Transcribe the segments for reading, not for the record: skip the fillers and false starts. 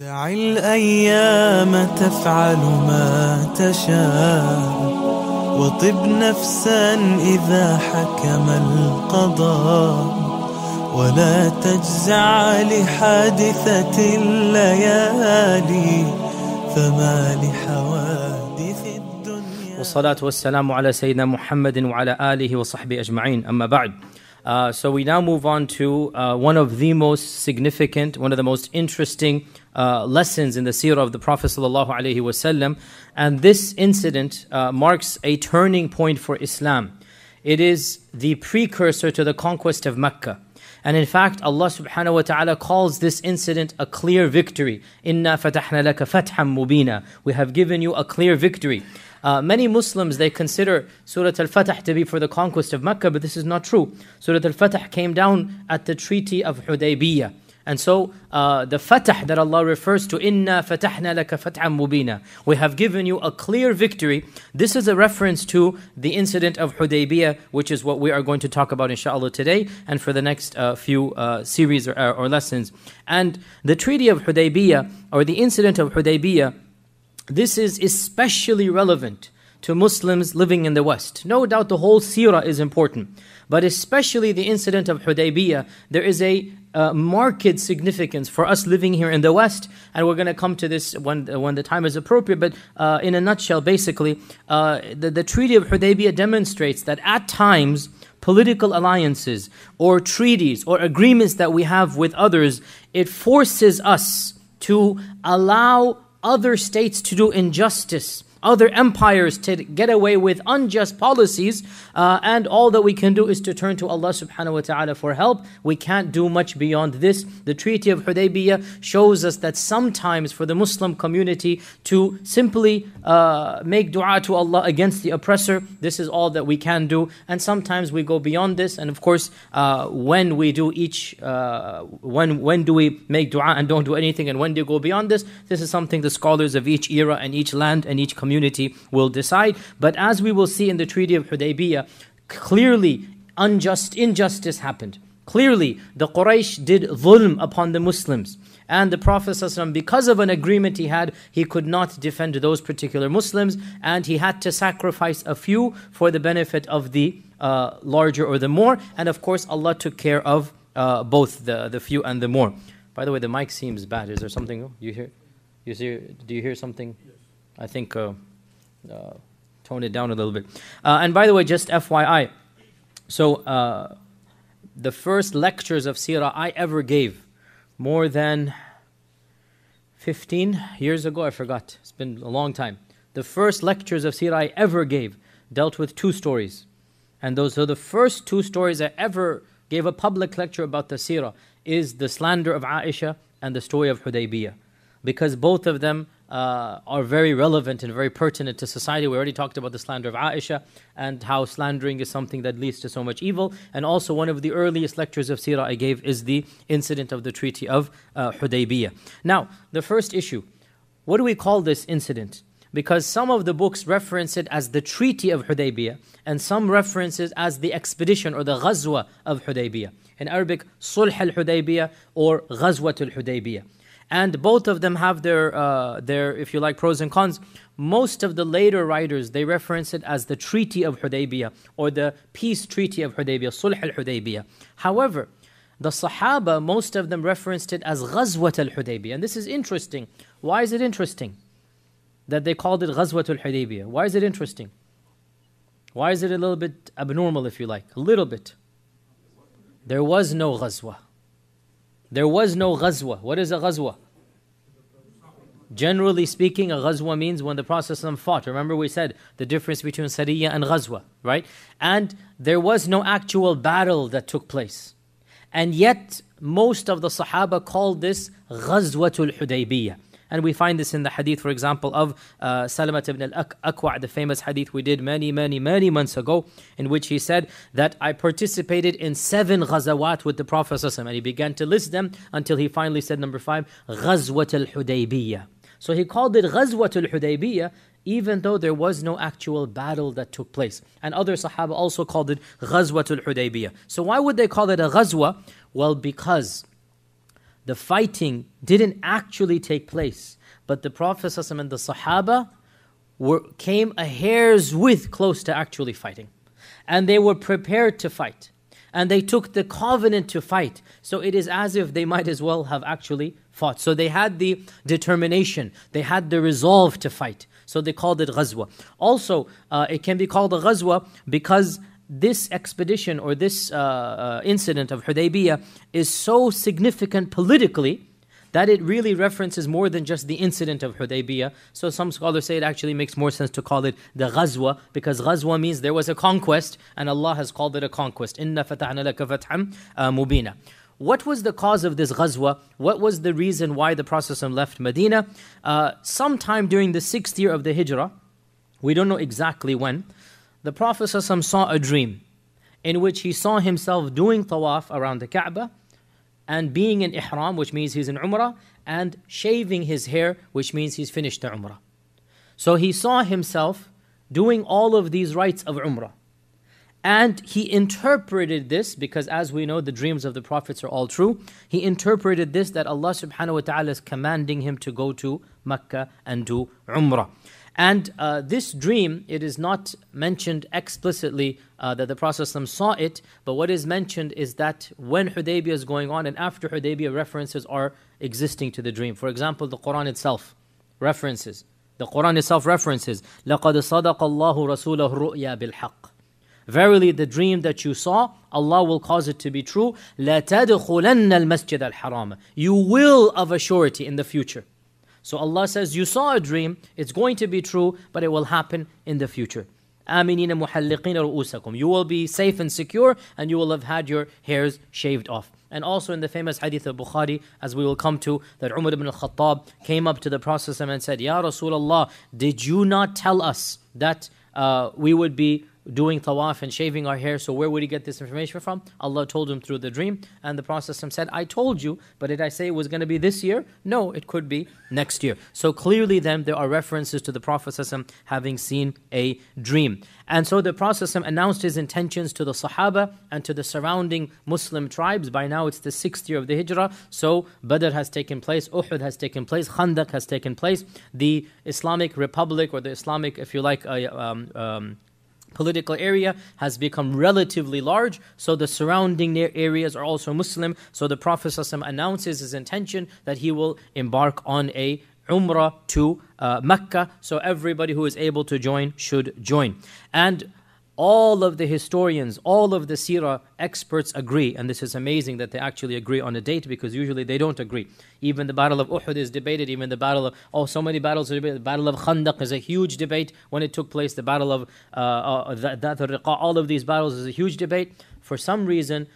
دع الأيام تفعل ما تشاء وطب نفسا إذا حكم القضاء ولا تجزع لحادثة الليالي فما لحوادث الدنيا. والصلاة والسلام على سيدنا محمد وعلى آله وصحبه أجمعين. أما بعد. So we now move on to one of the most significant, one of the most interesting lessons in the Sirah of the Prophet ﷺ. And this incident marks a turning point for Islam. It is the precursor to the conquest of Mecca. And in fact, Allah subhanahu wa ta'ala calls this incident a clear victory. إِنَّا فَتَحْنَا لَكَ فَتْحًا مُبِينًا. We have given you a clear victory. Many Muslims, they consider Surah Al-Fatah to be for the conquest of Mecca, but this is not true. Surah Al-Fatah came down at the Treaty of Hudaybiyya. And so the Fatah that Allah refers to, إِنَّا فَتَحْنَا لَكَ فَتْحًا مُبِينًا. We have given you a clear victory. This is a reference to the incident of Hudaybiyah, which is what we are going to talk about inshallah today and for the next few series or lessons. And the Treaty of Hudaybiyah, or the incident of Hudaybiyah, this is especially relevant to Muslims living in the West. No doubt the whole Sirah is important, but especially the incident of Hudaybiyah, there is a marked significance for us living here in the West, and we're going to come to this when the time is appropriate, but in a nutshell, basically, the Treaty of Hudaybiyah demonstrates that at times, political alliances or treaties or agreements that we have with others, it forces us to allow other states to do injustice, other empires to get away with unjust policies, and all that we can do is to turn to Allah subhanahu wa ta'ala for help. We can't do much beyond this. The Treaty of Hudaybiyah shows us that sometimes for the Muslim community to simply make dua to Allah against the oppressor, this is all that we can do. And sometimes we go beyond this, and of course when we do when do we make dua and don't do anything, and when do you go beyond this? This is something the scholars of each era and each land and each community will decide. But as we will see in the Treaty of Hudaybiyah, clearly injustice happened. Clearly the Quraysh did dhulm upon the Muslims, and the Prophet ﷺ, because of an agreement he had, he could not defend those particular Muslims, and he had to sacrifice a few for the benefit of the larger or the more. And of course Allah took care of both the few and the more. By the way, the mic seems bad. Is there something you hear? Do you hear something? I think tone it down a little bit. And by the way, just FYI, so the first lectures of Sirah I ever gave, more than 15 years ago, I forgot, it's been a long time. The first lectures of Sirah I ever gave dealt with two stories. And those are the first two stories I ever gave a public lecture about the Sirah, is the slander of Aisha and the story of Hudaybiyah. Because both of them are very relevant and very pertinent to society. We already talked about the slander of Aisha and how slandering is something that leads to so much evil. And also one of the earliest lectures of Sirah I gave is the incident of the Treaty of Hudaybiyah. Now, the first issue, what do we call this incident? Because some of the books reference it as the Treaty of Hudaybiyah, and some reference it as the expedition or the Ghazwa of Hudaybiyah. In Arabic, Sulh al-Hudaybiyah or Ghazwat al-Hudaybiyah. And both of them have their, if you like, pros and cons. Most of the later writers, they reference it as the Treaty of Hudaybiyah or the Peace Treaty of Hudaybiyah, Sulh al-Hudaybiyah. However, the Sahaba, most of them referenced it as Ghazwat al-Hudaybiyah. And this is interesting. Why is it interesting that they called it Ghazwat al-Hudaybiyah? Why is it interesting? Why is it a little bit abnormal, if you like? A little bit. There was no Ghazwa. There was no ghazwa. What is a ghazwa? Generally speaking, a ghazwa means when the Prophet ﷺ fought. Remember we said the difference between sariyah and ghazwa, right? And there was no actual battle that took place. And yet, most of the Sahaba called this Ghazwatul Hudaybiyah. And we find this in the hadith, for example, of Salamat ibn al-Aqwa', the famous hadith we did many months ago, in which he said that I participated in 7 ghazawat with the Prophet ﷺ, and he began to list them until he finally said number 5, Ghazwat al-Hudaybiyah. So he called it Ghazwat al-Hudaybiyah, even though there was no actual battle that took place. And other Sahaba also called it Ghazwat al-Hudaybiyah. So why would they call it a ghazwa? Well, because the fighting didn't actually take place, but the Prophet ﷺ and the Sahaba came a hair's width close to actually fighting. And they were prepared to fight. And they took the covenant to fight. So it is as if they might as well have actually fought. So they had the determination, they had the resolve to fight. So they called it ghazwa. Also, it can be called a ghazwa because this expedition or this incident of Hudaybiyah is so significant politically that it really references more than just the incident of Hudaybiyah. So some scholars say it actually makes more sense to call it the ghazwa, because ghazwa means there was a conquest, and Allah has called it a conquest. Inna fatahna laka fatham mubina. What was the cause of this ghazwa? What was the reason why the Prophet left Medina? Sometime during the 6th year of the Hijrah, we don't know exactly when, the Prophet saw a dream in which he saw himself doing tawaf around the Kaaba, and being in ihram, which means he's in umrah, and shaving his hair, which means he's finished the umrah. So he saw himself doing all of these rites of umrah. And he interpreted this, because as we know, the dreams of the prophets are all true. He interpreted this that Allah subhanahu wa ta'ala is commanding him to go to Mecca and do umrah. And this dream, it is not mentioned explicitly that the Prophet saw it, but what is mentioned is that when Hudaybiyah is going on and after Hudaybiyah, references are existing to the dream. For example, the Quran itself references. The Quran itself references, لَقَدْ صَدَقَ اللَّهُ رَسُولَهُ الرُّؤْيَا بِالْحَقِّ. Verily, the dream that you saw, Allah will cause it to be true. لَتَدْخُلَنَّ الْمَسْجِدَ الْحَرَامَ. You will of a surety in the future. So Allah says, you saw a dream, it's going to be true, but it will happen in the future. آمِنِينَ مُحَلِّقِينَ رُؤُوسَكُمْ. You will be safe and secure, and you will have had your hairs shaved off. And also in the famous hadith of Bukhari, as we will come to, that Umar ibn al-Khattab came up to the Prophet and said, Ya Rasulullah, did you not tell us that we would be doing tawaf and shaving our hair, so where would he get this information from? Allah told him through the dream, and the Prophet said, I told you, but did I say it was going to be this year? No, it could be next year. So clearly then there are references to the Prophet having seen a dream. And so the Prophet announced his intentions to the Sahaba and to the surrounding Muslim tribes. By now it's the 6th year of the Hijrah, so Badr has taken place, Uhud has taken place, Khandaq has taken place. The Islamic Republic, or the Islamic, if you like, political area has become relatively large, so the surrounding areas are also Muslim. So the Prophet ﷺ announces his intention that he will embark on a umrah to Mecca, so everybody who is able to join should join. And all of the historians, all of the Sirah experts agree, and this is amazing that they actually agree on a date, because usually they don't agree. Even the Battle of Uhud is debated, even the Battle of, so many battles are debated. The Battle of Khandaq is a huge debate when it took place. The Battle of all of these battles is a huge debate. For some reason,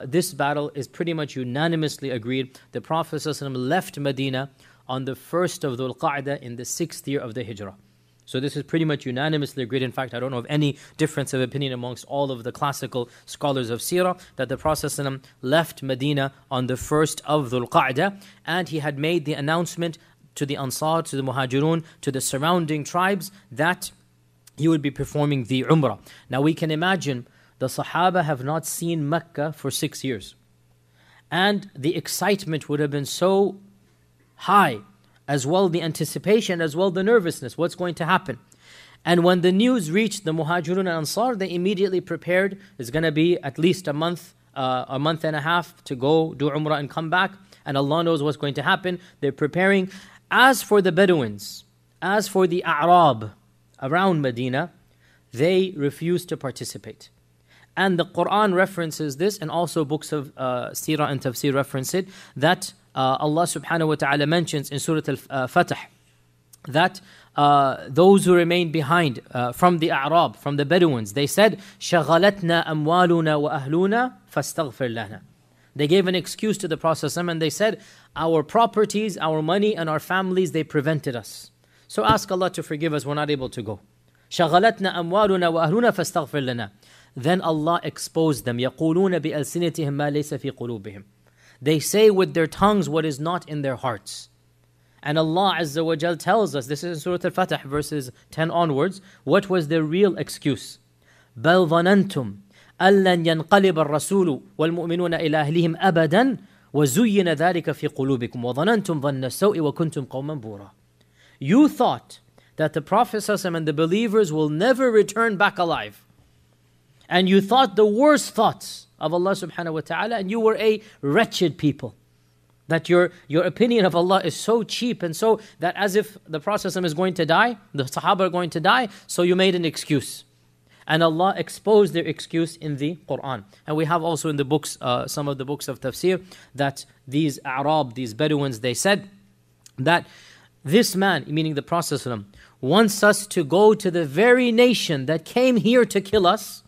this battle is pretty much unanimously agreed. The Prophet ﷺ left Medina on the 1st of Dhul Qa'dah in the 6th year of the Hijrah. So this is pretty much unanimously agreed. In fact, I don't know of any difference of opinion amongst all of the classical scholars of Sirah that the Prophet ﷺ left Medina on the 1st of Dhul Qa'dah, and he had made the announcement to the Ansar, to the Muhajirun, to the surrounding tribes that he would be performing the Umrah. Now we can imagine the Sahaba have not seen Mecca for 6 years. And the excitement would have been so high, as well the anticipation, as well the nervousness, what's going to happen. And when the news reached the Muhajirun and Ansar, they immediately prepared. It's going to be at least a month and a half to go do Umrah and come back, and Allah knows what's going to happen. They're preparing. As for the Bedouins, as for the A'rab around Medina, they refused to participate. And the Quran references this, and also books of Sirah and Tafsir reference it, that Allah subhanahu wa ta'ala mentions in Surah Al-Fatih that those who remained behind from the A'rab, from the Bedouins, they said, شَغَلَتْنَا أَمْوَالُنَا وَأَهْلُونَا فَاسْتَغْفِرْ لَنَا. They gave an excuse to the Prophet and they said, our properties, our money and our families, they prevented us. So ask Allah to forgive us, we're not able to go. شَغَلَتْنَا أَمْوَالُنَا وَأَهْلُونَا فَاسْتَغْفِرْ لَنَا. Then Allah exposed them. يَقُولُونَ بِأَلْسِنَتِهِمْ مَا لَيْسَ فِي قُلُوبِهِمْ. They say with their tongues what is not in their hearts. And Allah Azza wa Jal tells us, this is in Surah Al-Fatih, verses 10 onwards, what was their real excuse. بَلْ ظَنَنْتُمْ أَلَّنْ يَنْقَلِبَ الرَّسُولُ وَالْمُؤْمِنُونَ إِلَى أَهْلِهِمْ أَبَدًا وَزُيِّنَ ذَلِكَ فِي قُلُوبِكُمْ وَظَنَنْتُمْ ظَنَّ السَّوْءِ وَكُنْتُمْ قَوْمًا بُورًا. You thought that the Prophet ﷺ and the believers will never return back alive. And you thought the worst thoughts of Allah subhanahu wa ta'ala, and you were a wretched people. That your opinion of Allah is so cheap, and so that as if the Prophet ﷺ is going to die, the Sahaba are going to die, so you made an excuse. And Allah exposed their excuse in the Quran. And we have also in the books, some of the books of tafsir, that these Arab, these Bedouins, they said that this man, meaning the Prophet ﷺ, wants us to go to the very nation that came here to kill us.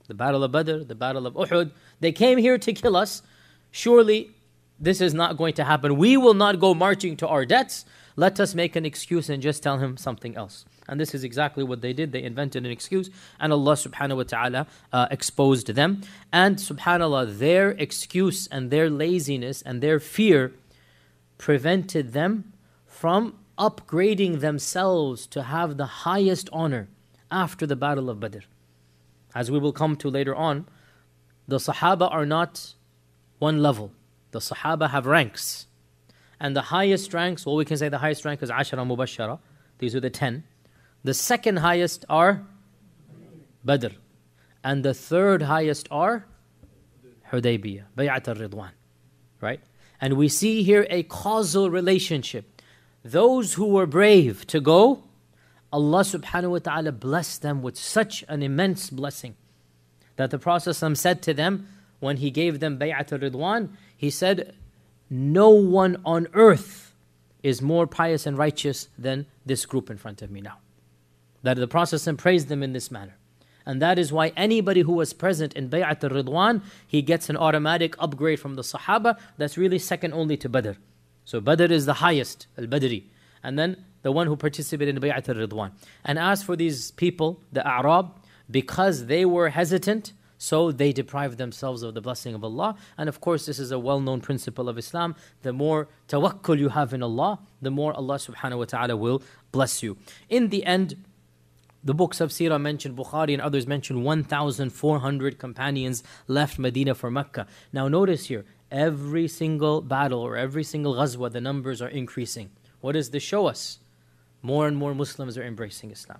The Battle of Badr, the Battle of Uhud, they came here to kill us. Surely this is not going to happen. We will not go marching to our deaths. Let us make an excuse and just tell him something else. And this is exactly what they did. They invented an excuse, and Allah subhanahu wa ta'ala exposed them. And subhanallah, their excuse and their laziness and their fear prevented them from upgrading themselves to have the highest honor after the Battle of Badr. As we will come to later on, the Sahaba are not one level. The Sahaba have ranks. And the highest ranks, well, we can say the highest rank is Ashara Mubashara. These are the 10. The second highest are Badr. And the third highest are Hudaybiyya, Bay'at al-Ridwan. Right? And we see here a causal relationship. Those who were brave to go, Allah subhanahu wa ta'ala blessed them with such an immense blessing that the Prophet said to them, when he gave them Bay'at al-Ridwan, he said, no one on earth is more pious and righteous than this group in front of me now. That the Prophet praised them in this manner. And that is why anybody who was present in Bay'at al-Ridwan, he gets an automatic upgrade from the Sahaba that's really second only to Badr. So Badr is the highest, al-Badri. And then the one who participated in Bay'at al-Ridwan. And as for these people, the Arab, because they were hesitant, so they deprived themselves of the blessing of Allah. And of course, this is a well-known principle of Islam. The more tawakkul you have in Allah, the more Allah subhanahu wa ta'ala will bless you. In the end, the books of Sirah mention, Bukhari and others mention 1,400 companions left Medina for Mecca. Now notice here, every single battle or every single ghazwa, the numbers are increasing. What does this show us? More and more Muslims are embracing Islam,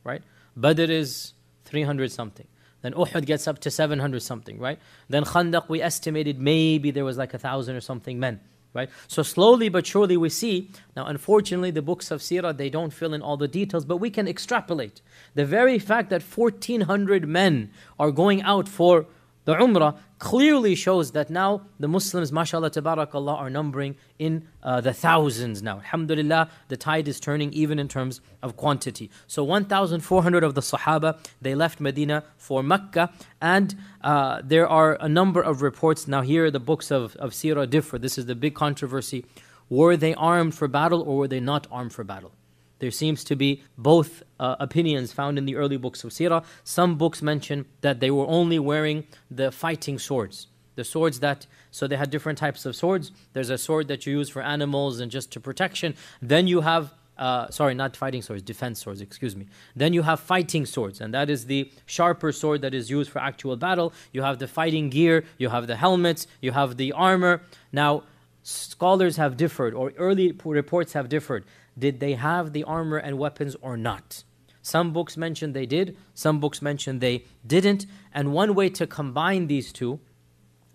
right? Badr is 300 something. Then Uhud gets up to 700 something, right? Then Khandaq, we estimated maybe there was like 1,000 or something men, right? So slowly but surely we see, now unfortunately the books of Sirah, they don't fill in all the details, but we can extrapolate. The very fact that 1,400 men are going out for the Umrah clearly shows that now the Muslims, mashallah, tabarakallah, are numbering in the thousands now. Alhamdulillah, the tide is turning even in terms of quantity. So 1,400 of the Sahaba, they left Medina for Mecca, and there are a number of reports. Now here the books of Sirah differ. This is the big controversy. Were they armed for battle or were they not armed for battle? There seems to be both opinions found in the early books of Sirah. Some books mention that they were only wearing the fighting swords. The swords that, so they had different types of swords. There's a sword that you use for animals and just to protection. Then you have, not fighting swords, defense swords, excuse me. Then you have fighting swords, and that is the sharper sword that is used for actual battle. You have the fighting gear, you have the helmets, you have the armor. Now, scholars have differed, or early reports have differed. Did they have the armor and weapons or not? Some books mention they did, some books mention they didn't. And one way to combine these two,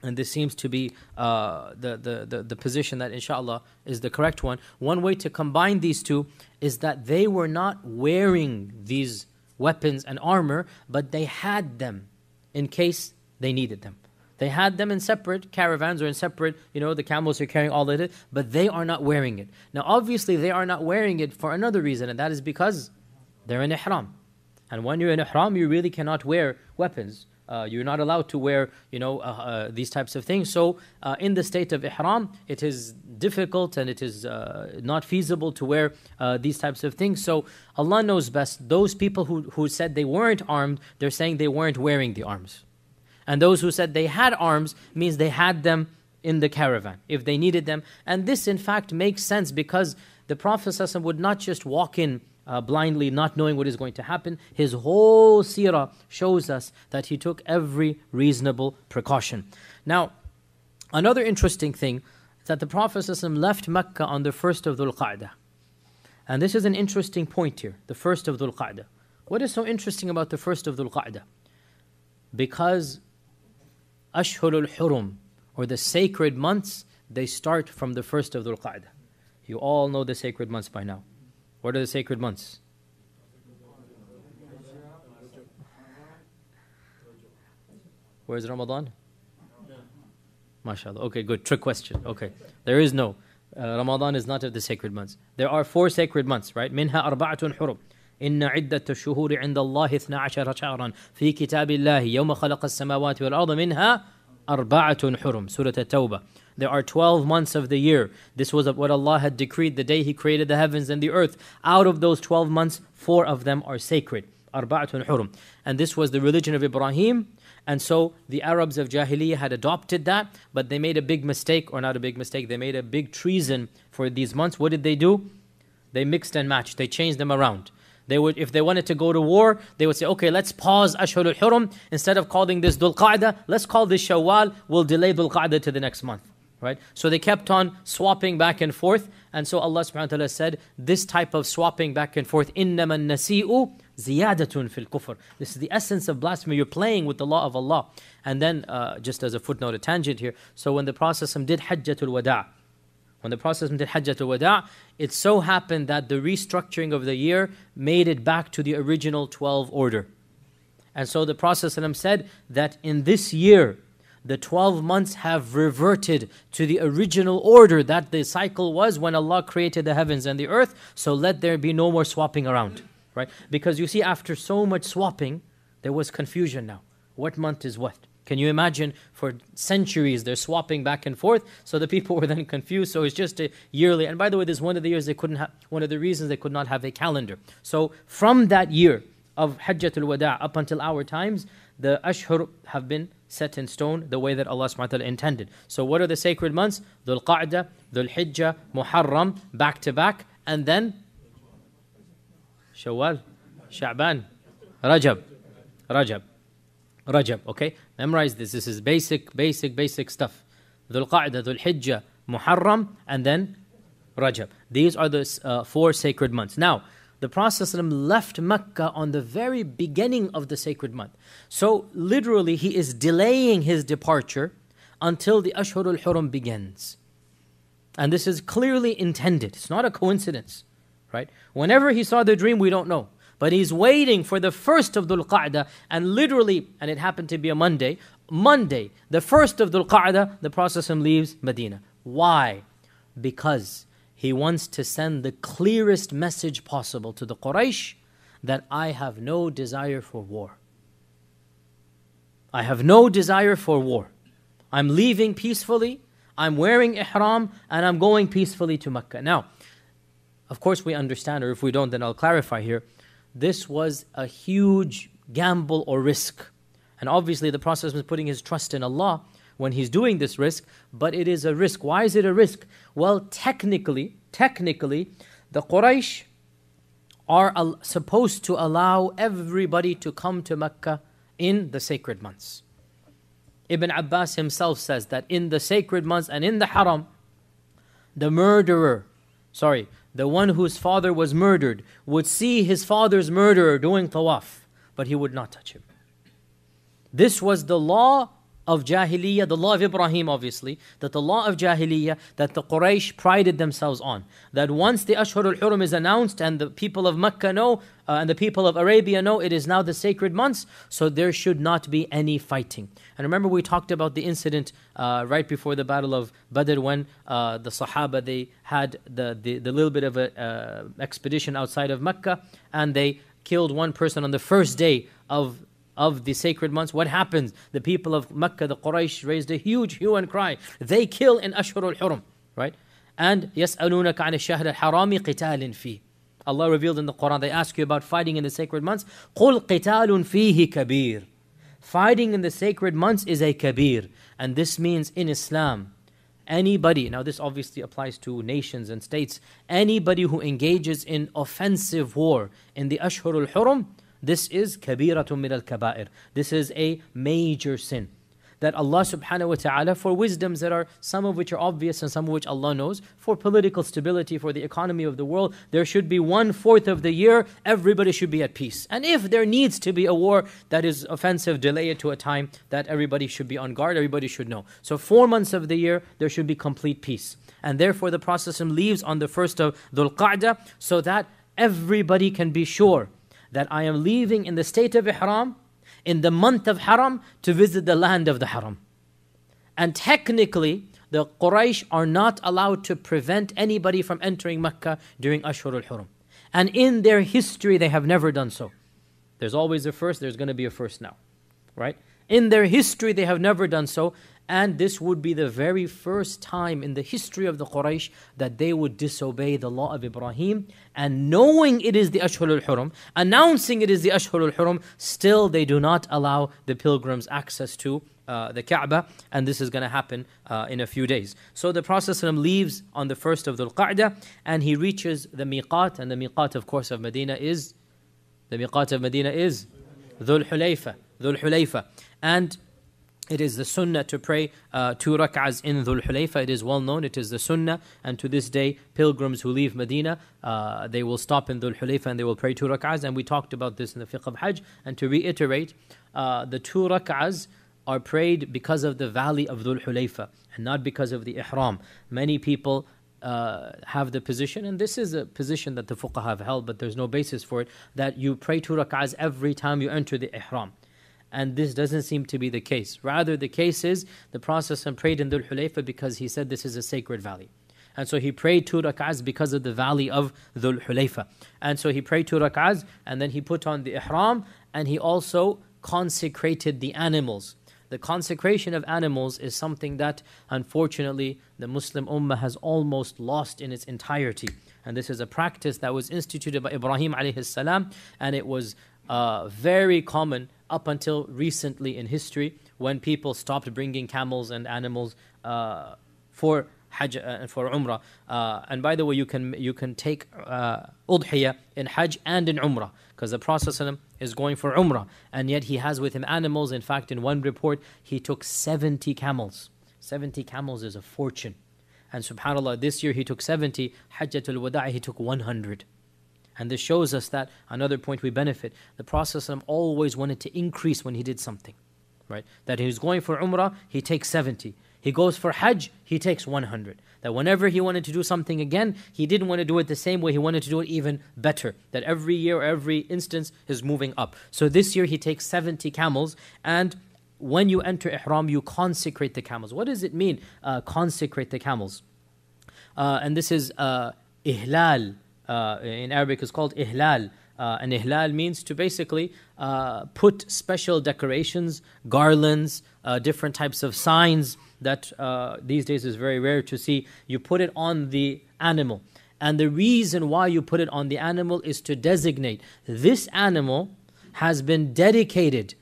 and this seems to be the position that inshallah is the correct one, one way to combine these two is that they were not wearing these weapons and armor, but they had them in case they needed them. They had them in separate caravans or in separate, the camels are carrying all of it, but they are not wearing it. Now obviously they are not wearing it for another reason, and that is because they're in ihram. And when you're in ihram, you really cannot wear weapons. You're not allowed to wear, these types of things. So in the state of ihram, it is difficult and it is not feasible to wear these types of things. So Allah knows best. Those people who said they weren't armed, they're saying they weren't wearing the arms. And those who said they had arms means they had them in the caravan if they needed them. And this in fact makes sense because the Prophet ﷺ would not just walk in blindly, not knowing what is going to happen. His whole seerah shows us that he took every reasonable precaution. Now, Another interesting thing is that the Prophet ﷺ left Mecca on the 1st of Dhul Qa'dah. And this is an interesting point here, the 1st of Dhul Qa'dah. What is so interesting about the 1st of Dhul Qa'dah? Because Ashhurul Hurum, or the sacred months, they start from the 1st of Dhul Qa'dah. You all know the sacred months by now. What are the sacred months? Where's Ramadan? MashaAllah. Okay, good. Trick question. Okay. There is no. Ramadan is not of the sacred months. There are 4 sacred months, right? منها أربعة حرم. إن عدة الشهور عند الله 12 شهرا في كتاب الله يوم خلق السماوات والأرض منها أربعة حرم. Surah At-Tawbah. There are 12 months of the year. This was what Allah had decreed the day He created the heavens and the earth. Out of those 12 months, 4 of them are sacred. أربعة حرم. And this was the religion of Ibrahim. And so the Arabs of Jahiliyyah had adopted that, but they made a big mistake, or not a big mistake, they made a big treason for these months. What did they do? They mixed and matched. They changed them around. They would, if they wanted to go to war, they would say, okay, let's pause Ashhur al-Hurum. Instead of calling this Dhul Qa'dah, let's call this Shawwal. We'll delay Dhul Qa'dah to the next month. Right? So they kept on swapping back and forth. And so Allah subhanahu wa ta'ala said, this type of swapping back and forth, إِنَّمَا النَّسِيءُ زِيَادَةٌ فِي الْكُفْرِ. This is the essence of blasphemy. You're playing with the law of Allah. And then, just as a footnote, a tangent here. So when the Prophet did Hajjatul Wada', it so happened that the restructuring of the year made it back to the original 12 order. And so the Prophet said that in this year, the 12 months have reverted to the original order that the cycle was when Allah created the heavens and the earth. So let there be no more swapping around, right? Because you see, after so much swapping, there was confusion now. What month is what? Can you imagine for centuries they're swapping back and forth? So the people were then confused. So it's just a yearly. And by the way, this is one of the years they couldn't have, one of the reasons they could not have a calendar. So from that year of Hajjatul Wada' up until our times, the Ashhur have been set in stone the way that Allah subhanahu wa ta'ala intended. So what are the sacred months? Dhul Qa'dah, Dhul Hijjah, Muharram, back to back, and then Shawwal, Sha'ban, Rajab, okay? Memorize this. This is basic stuff. Dhul Qa'dah, Dhul Hijjah, Muharram, and then Rajab. These are the 4 sacred months. Now, the Prophet ﷺ left Mecca on the very beginning of the sacred month. So literally he is delaying his departure until the Ashhur al-Hurum begins. And this is clearly intended. It's not a coincidence, right? Whenever he saw the dream, we don't know. But he's waiting for the 1st of Dhul Qa'dah, and literally, and it happened to be a Monday, the 1st of Dhul Qa'dah, the Prophet ﷺ leaves Medina. Why? Because he wants to send the clearest message possible to the Quraysh that I have no desire for war. I have no desire for war. I'm leaving peacefully, I'm wearing ihram, and I'm going peacefully to Mecca. Now, of course we understand, or if we don't, then I'll clarify here. This was a huge gamble or risk. And obviously the Prophet was putting his trust in Allah when he's doing this risk, but it is a risk. Why is it a risk? Well, technically, the Quraysh are supposed to allow everybody to come to Mecca in the sacred months. Ibn Abbas himself says that in the sacred months and in the haram, the one whose father was murdered would see his father's murderer doing tawaf, but he would not touch him. This was the law of Jahiliyyah, the law of Ibrahim obviously, that the law of Jahiliyyah that the Quraysh prided themselves on. That once the Ashhur al-Hurum is announced and the people of Mecca know, and the people of Arabia know it is now the sacred months, so there should not be any fighting. And remember we talked about the incident right before the battle of Badr when the Sahaba, they had the little bit of a expedition outside of Mecca, and they killed one person on the first day of the sacred months. What happens? The people of Mecca, the Quraysh, raised a huge hue and cry. They kill in Ashhur al-Hurum, right? And يَسْأَلُونَكَ عَنِ الشَّهْرِ الْحَرَامِ قِتَالٍ فِيهِ. Allah revealed in the Quran, they ask you about fighting in the sacred months. قُلْ قِتَالٌ فِيهِ كَبِيرٌ. Fighting in the sacred months is a kabir. And this means in Islam, anybody, now this obviously applies to nations and states, anybody who engages in offensive war in the Ashhur al-Hurum, this is kabiratun min al-kaba'ir. This is a major sin. that Allah subhanahu wa ta'ala, for wisdoms that are, some of which are obvious and some of which Allah knows, for political stability, for the economy of the world, there should be 1/4 of the year, everybody should be at peace. And if there needs to be a war that is offensive, delay it to a time that everybody should be on guard, everybody should know. So 4 months of the year, there should be complete peace. And therefore the Prophet leaves on the 1st of Dhul Qa'dah, so that everybody can be sure that I am leaving in the state of Ihram, in the month of Haram, to visit the land of the Haram. And technically, the Quraysh are not allowed to prevent anybody from entering Mecca during Ashhur al-Hurum. And in their history, they have never done so. There's always a first, there's going to be a first now. Right? In their history, they have never done so. And this would be the very first time in the history of the Quraysh that they would disobey the law of Ibrahim. And knowing it is the Ashhur al-Hurum, announcing it is the Ashhur al-Hurum, still they do not allow the pilgrims access to the Kaaba. And this is going to happen in a few days. So the Prophet leaves on the 1st of Dhul Qa'dah, and he reaches the miqat. And the miqat, of course, of Medina is Dhul Hulayfa. Dhul Hulayfa. And it is the sunnah to pray 2 rak'ahs in Dhul Hulayfa. It is well known, it is the sunnah. And to this day, pilgrims who leave Medina, they will stop in Dhul Hulayfa and they will pray 2 rak'ahs. And we talked about this in the fiqh of Hajj. And to reiterate, the 2 rak'ahs are prayed because of the valley of Dhul Hulayfa and not because of the ihram. Many people have the position, and this is a position that the fuqaha have held, but there's no basis for it, that you pray 2 rak'ahs every time you enter the ihram. And this doesn't seem to be the case. Rather, the case is the Prophet prayed in Dhul Hulayfa because he said this is a sacred valley. And so he prayed 2 rak'ahs because of the valley of Dhul Hulayfa. And so he prayed 2 rak'ahs, and then he put on the ihram, and he also consecrated the animals. The consecration of animals is something that, unfortunately, the Muslim Ummah has almost lost in its entirety. And this is a practice that was instituted by Ibrahim alayhi salam, and it was very common up until recently in history, when people stopped bringing camels and animals for Hajj and for Umrah. And by the way, you can take udhiyah in Hajj and in Umrah, because the Prophet ﷺ is going for Umrah, and yet he has with him animals. In fact, in one report, he took 70 camels. 70 camels is a fortune. And subhanAllah, this year he took 70, Hajjatul Wada' he took 100. And this shows us that, another point we benefit, the Prophet ﷺ always wanted to increase when he did something. Right? That he was going for Umrah, he takes 70. He goes for Hajj, he takes 100. That whenever he wanted to do something again, he didn't want to do it the same way, he wanted to do it even better. That every year, every instance is moving up. So this year he takes 70 camels, and when you enter Ihram, you consecrate the camels. What does it mean, consecrate the camels? And this is Ihlal. In Arabic it's called Ihlal. And Ihlal means to basically put special decorations, garlands, different types of signs that these days is very rare to see. You put it on the animal. And the reason why you put it on the animal is to designate this animal has been dedicated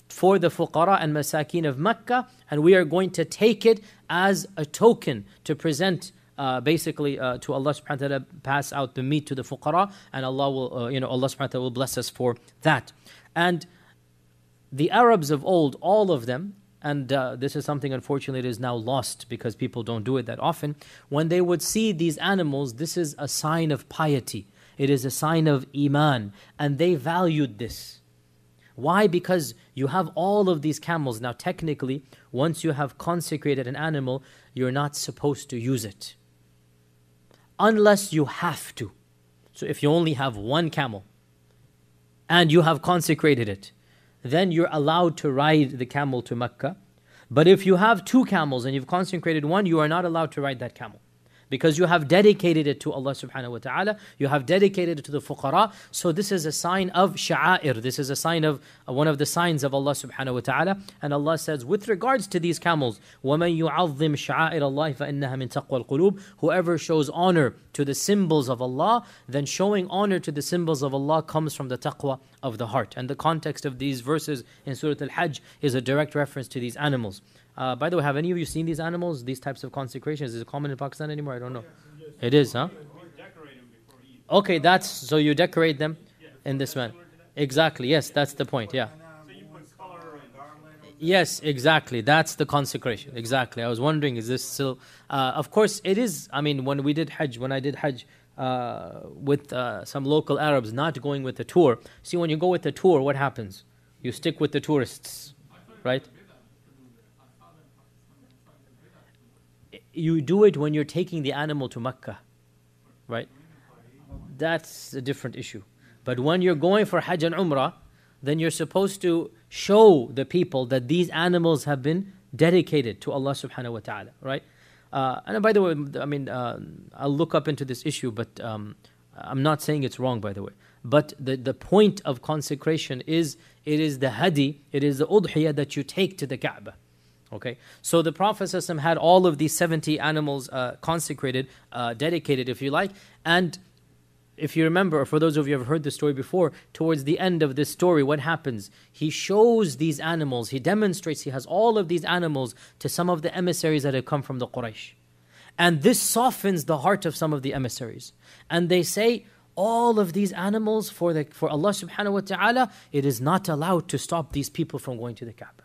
for the fuqara and masakin of Mecca, and we are going to take it as a token to present basically to Allah subhanahu wa ta'ala, pass out the meat to the fuqara, and Allah will, Allah subhanahu wa ta'ala will bless us for that. And the Arabs of old, all of them, and this is something unfortunately that is now lost because people don't do it that often, when they would see these animals, this is a sign of piety. It is a sign of iman, and they valued this. Why? Because you have all of these camels. Now technically, once you have consecrated an animal, you're not supposed to use it, unless you have to. So if you only have one camel and you have consecrated it, then you're allowed to ride the camel to Mecca. But if you have 2 camels and you've consecrated one, you are not allowed to ride that camel, because you have dedicated it to Allah subhanahu wa ta'ala, you have dedicated it to the fuqara. So this is a sign of sha'air, this is a sign of, one of the signs of Allah subhanahu wa ta'ala. And Allah says, with regards to these camels, وَمَنْ يُعَظِّمْ شَعَائِرَ اللَّهِ فَإِنَّهَا مِنْ تَقْوَى الْقُلُوبِ. Whoever shows honor to the symbols of Allah, then showing honor to the symbols of Allah comes from the taqwa of the heart. And the context of these verses in Surah Al-Hajj is a direct reference to these animals. By the way, have any of you seen these animals, these types of consecrations? Is it common in Pakistan anymore? I don't know. Yes. It is, huh? Okay, that's, so you decorate them in this manner. Exactly, yes, that's the point, yeah. Yes, exactly. That's the consecration. Exactly. I was wondering, is this still... of course, it is. I mean, when I did Hajj with some local Arabs, not going with the tour. See, when you go with the tour, what happens? You stick with the tourists, right? You do it when you're taking the animal to Mecca, right? That's a different issue. But when you're going for Hajj and Umrah, then you're supposed to show the people that these animals have been dedicated to Allah subhanahu wa ta'ala, right? And by the way, I mean, I'll look up into this issue, but I'm not saying it's wrong, by the way. But the point of consecration is, it is the hadi, it is the udhiyah that you take to the Kaaba. Okay, so the Prophet ﷺ had all of these 70 animals consecrated, dedicated, if you like. And if you remember, or for those of you who have heard the story before, towards the end of this story, what happens? He shows these animals, he demonstrates, he has all of these animals to some of the emissaries that have come from the Quraysh. And this softens the heart of some of the emissaries. And they say, all of these animals for Allah subhanahu wa ta'ala, it is not allowed to stop these people from going to the Kaaba.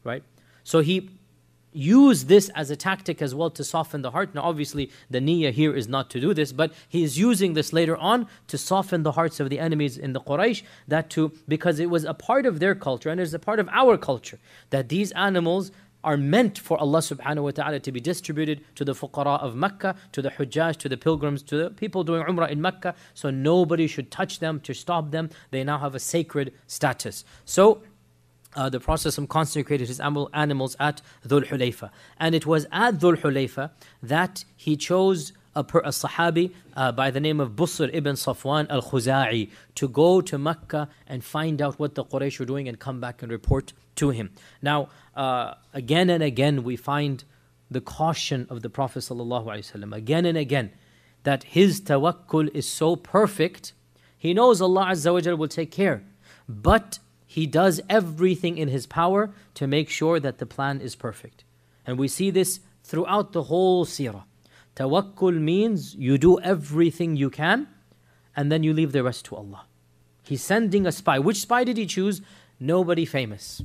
Right? So he used this as a tactic as well to soften the heart. Now obviously the niyyah here is not to do this, but he is using this later on to soften the hearts of the enemies in the Quraysh, because it was a part of their culture and it's a part of our culture, that these animals are meant for Allah subhanahu wa ta'ala to be distributed to the fuqara of Mecca, to the hujjaj, to the pilgrims, to the people doing umrah in Mecca. So nobody should touch them, to stop them. They now have a sacred status. So the Prophet consecrated his animals at Dhul Hulayfa. And it was at Dhul Hulayfa that he chose a Sahabi by the name of Busr ibn Safwan al-Khuza'i to go to Mecca and find out what the Quraysh were doing and come back and report to him. Now, again and again we find the caution of the Prophet ﷺ, again and again, that his tawakkul is so perfect. He knows Allah Azza wa Jal will take care, but he does everything in his power to make sure that the plan is perfect. And we see this throughout the whole Sirah. Tawakkul means you do everything you can and then you leave the rest to Allah. He's sending a spy. Which spy did he choose? Nobody famous.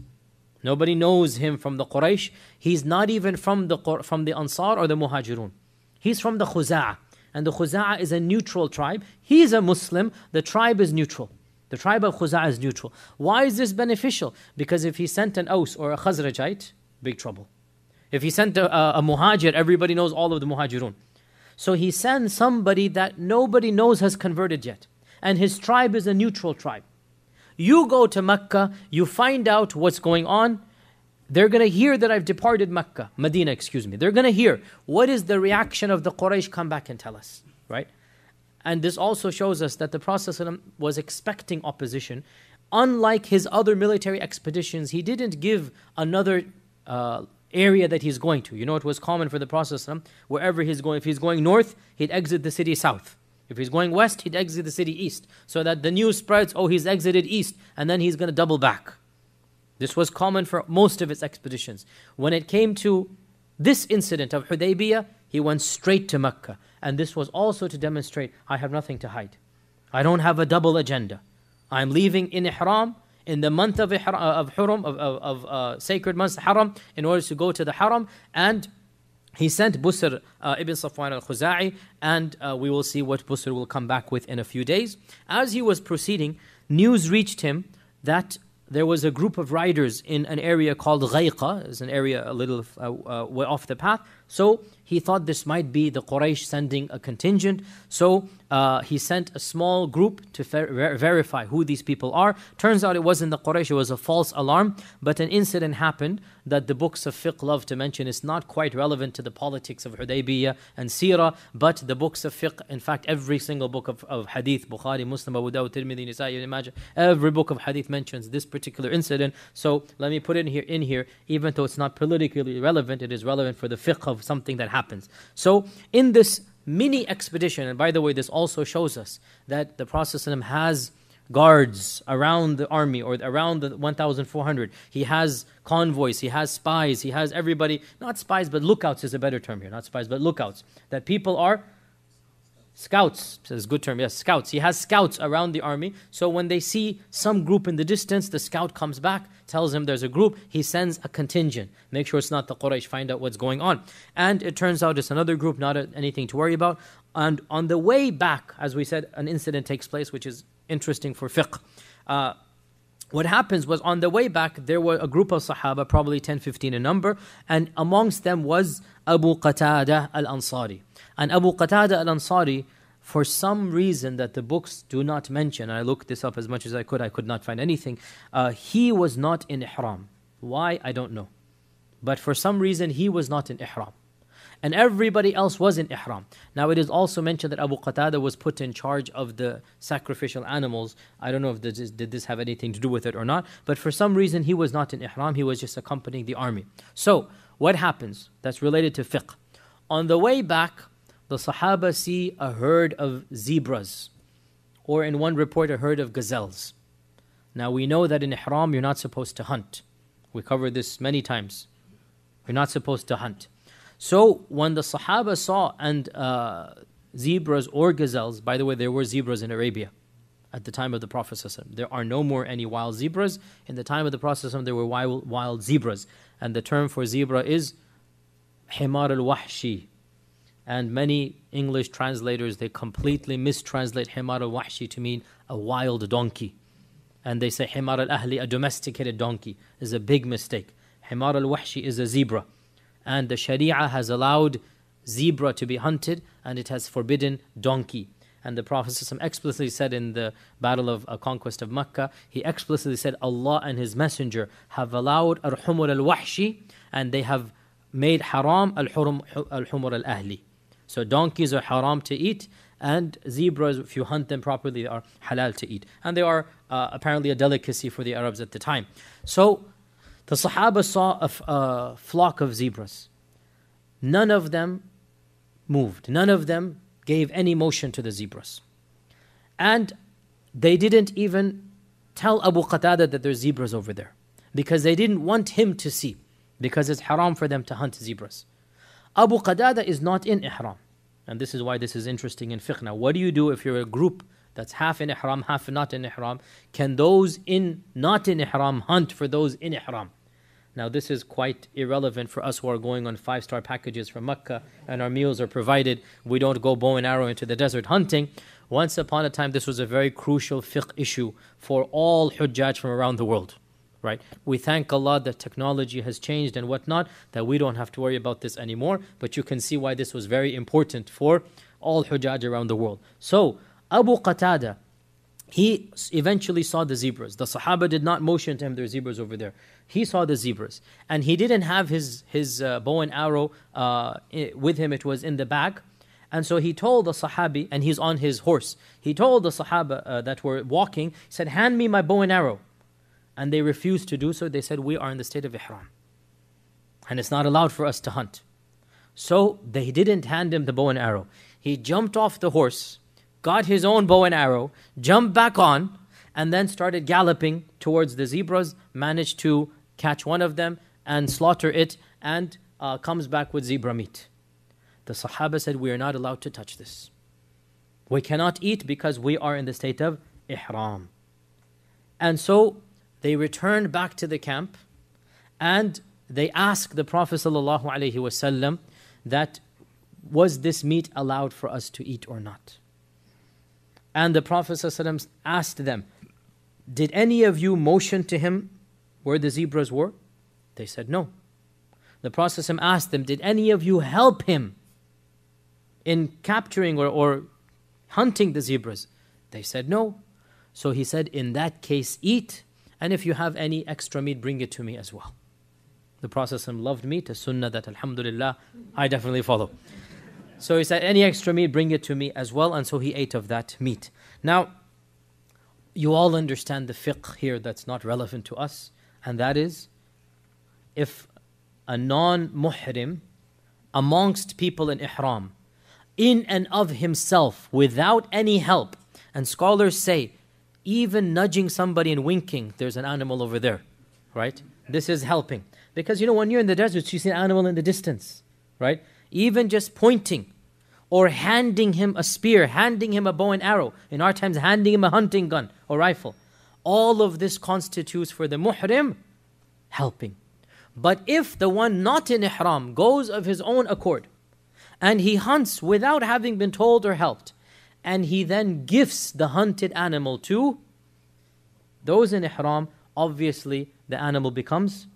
Nobody knows him from the Quraysh. He's not even from the Ansar or the Muhajirun. He's from the Khuza'a. And the Khuza'a is a neutral tribe. He's a Muslim. The tribe is neutral. The tribe of Khuza'a is neutral. Why is this beneficial? Because if he sent an Aus or a Khazrajite, big trouble. If he sent a Muhajir, everybody knows all of the Muhajirun. So he sends somebody that nobody knows has converted yet. And his tribe is a neutral tribe. You go to Mecca, you find out what's going on. They're going to hear that I've departed Mecca, Medina, excuse me. They're going to hear, what is the reaction of the Quraysh? Come back and tell us, right? And this also shows us that the Prophet ﷺ was expecting opposition. Unlike his other military expeditions, he didn't give another area that he's going to. You know, it was common for the Prophet ﷺ, wherever he's going, if he's going north, he'd exit the city south. If he's going west, he'd exit the city east. So that the news spreads, oh, he's exited east, and then he's going to double back. This was common for most of his expeditions. When it came to this incident of Hudaybiyah, he went straight to Mecca. And this was also to demonstrate, I have nothing to hide. I don't have a double agenda. I'm leaving in Ihram, in the month of Hurum, of sacred month Haram, in order to go to the Haram. And he sent Busr ibn Safwan al-Khuza'i, and we will see what Busr will come back with in a few days. As he was proceeding, news reached him that there was a group of riders in an area called Ghayqa. It's an area a little way off the path. So he thought this might be the Quraysh sending a contingent. So he sent a small group to verify who these people are. Turns out it wasn't the Quraysh, it was a false alarm. But an incident happened that the books of fiqh love to mention. It's not quite relevant to the politics of Hudaybiyah and Sirah, but the books of fiqh, in fact, every single book of hadith, Bukhari, Muslim, Abu Dawud, Tirmidhi, Nisa'i, Ibn Majah, every book of hadith mentions this particular incident. So let me put it in here, even though it's not politically relevant, it is relevant for the fiqh of something that happens. So in this mini expedition, and by the way, this also shows us that the Prophet ﷺ has guards around the army or around the 1,400. He has convoys, he has spies, he has everybody, not spies, but lookouts is a better term here, not spies, but lookouts. That people are Scouts, this is a good term, yes, scouts. He has scouts around the army. So when they see some group in the distance, the scout comes back, tells him there's a group. He sends a contingent. Make sure it's not the Quraysh, find out what's going on. And it turns out it's another group, not anything to worry about. And on the way back, as we said, an incident takes place, which is interesting for fiqh. What happens was on the way back, there were a group of Sahaba, probably 10, 15 in number, and amongst them was Abu Qatada al-Ansari. And Abu Qatada al-Ansari, for some reason that the books do not mention, I looked this up as much as I could not find anything, he was not in ihram. Why? I don't know. But for some reason, he was not in ihram. And everybody else was in ihram. Now it is also mentioned that Abu Qatada was put in charge of the sacrificial animals. I don't know if did this have anything to do with it or not, but for some reason he was not in ihram, he was just accompanying the army. So, what happens? That's related to fiqh. On the way back, the Sahaba see a herd of zebras, or in one report, a herd of gazelles. Now we know that in ihram you're not supposed to hunt. We covered this many times. You're not supposed to hunt. So when the Sahaba saw zebras or gazelles, by the way, there were zebras in Arabia at the time of the Prophet ﷺ. There are no more any wild zebras. In the time of the Prophet ﷺ, there were wild zebras. And the term for zebra is himar al-wahshi. And many English translators, they completely mistranslate himar al-wahshi to mean a wild donkey. And they say himar al-ahli, a domesticated donkey, is a big mistake. Himar al-wahshi is a zebra. And the Sharia has allowed zebra to be hunted, and it has forbidden donkey. And the Prophet ﷺ explicitly said in the battle of conquest of Mecca, he explicitly said, Allah and His Messenger have allowed al-humur al-wahshi, and they have made haram al-humur al-ahli. So donkeys are haram to eat, and zebras, if you hunt them properly, are halal to eat. And they are apparently a delicacy for the Arabs at the time. So the Sahaba saw a flock of zebras. None of them moved. None of them gave any motion to the zebras. And they didn't even tell Abu Qatada that there's zebras over there, because they didn't want him to see, because it's haram for them to hunt zebras. Abu Qatada is not in ihram. And this is why this is interesting in fiqh. Now, what do you do if you're a group that's half in ihram, half not in ihram? Can those not in ihram hunt for those in ihram? Now, this is quite irrelevant for us who are going on 5-star packages from Mecca and our meals are provided. We don't go bow and arrow into the desert hunting. Once upon a time, this was a very crucial fiqh issue for all hujjaj from around the world. Right? We thank Allah that technology has changed and whatnot, that we don't have to worry about this anymore. But you can see why this was very important for all hujjaj around the world. So, Abu Qatada, he eventually saw the zebras. The Sahaba did not motion to him, there are zebras over there. He saw the zebras. And he didn't have his bow and arrow with him, it was in the bag. And so he told the Sahabi, and he's on his horse, he told the Sahaba that were walking, he said, hand me my bow and arrow. And they refused to do so. They said, we are in the state of ihram, and it's not allowed for us to hunt. So they didn't hand him the bow and arrow. He jumped off the horse, got his own bow and arrow, jumped back on, and then started galloping towards the zebras, managed to catch one of them and slaughter it, and comes back with zebra meat. The Sahaba said, we are not allowed to touch this. We cannot eat because we are in the state of ihram. And so they returned back to the camp and they asked the Prophet ﷺ that, was this meat allowed for us to eat or not? And the Prophet ﷺ asked them, did any of you motion to him where the zebras were? They said no. The Prophet ﷺ asked them, did any of you help him in capturing or hunting the zebras? They said no. So he said, in that case, eat. And if you have any extra meat, bring it to me as well. The Prophet ﷺ loved meat, a sunnah that, alhamdulillah, I definitely follow. So he said, any extra meat, bring it to me as well. And so he ate of that meat. Now, you all understand the fiqh here that's not relevant to us. And that is, if a non-muhrim amongst people in ihram, in and of himself, without any help, and scholars say, even nudging somebody and winking, there's an animal over there, right? This is helping. Because, when you're in the desert, you see an animal in the distance, right? Even just pointing or handing him a spear, handing him a bow and arrow, in our times handing him a hunting gun or rifle, all of this constitutes for the muhrim helping. But if the one not in ihram goes of his own accord and he hunts without having been told or helped, and he then gifts the hunted animal to those in ihram, obviously the animal becomes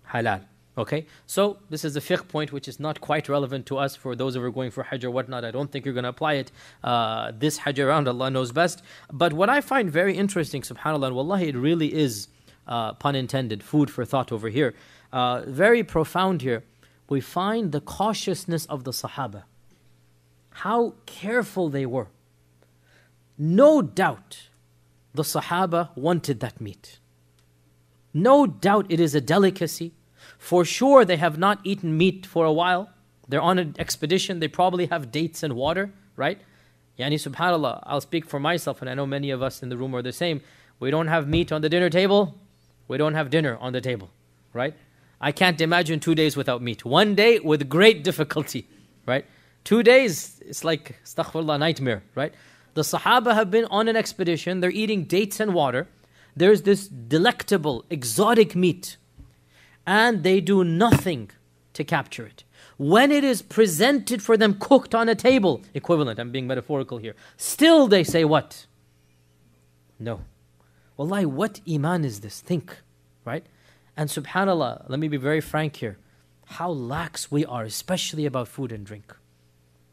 halal. Okay, so this is a fiqh point which is not quite relevant to us. For those who are going for hajj or whatnot, I don't think you're going to apply it this hajj around, Allah knows best. But what I find very interesting, subhanAllah, and wallahi it really is, pun intended, food for thought over here, very profound here, we find the cautiousness of the Sahaba. How careful they were. No doubt the Sahaba wanted that meat. No doubt it is a delicacy. For sure they have not eaten meat for a while. They're on an expedition. They probably have dates and water, right? Yani subhanAllah, I'll speak for myself, and I know many of us in the room are the same. We don't have meat on the dinner table. We don't have dinner on the table, right? I can't imagine 2 days without meat. 1 day with great difficulty, right? 2 days, it's like, astaghfirullah, nightmare, right? The Sahaba have been on an expedition. They're eating dates and water. There's this delectable, exotic meat, and they do nothing to capture it. When it is presented for them cooked on a table, equivalent, I'm being metaphorical here, still they say what? No. Wallahi, what iman is this? Think, right? And subhanAllah, let me be very frank here, how lax we are, especially about food and drink.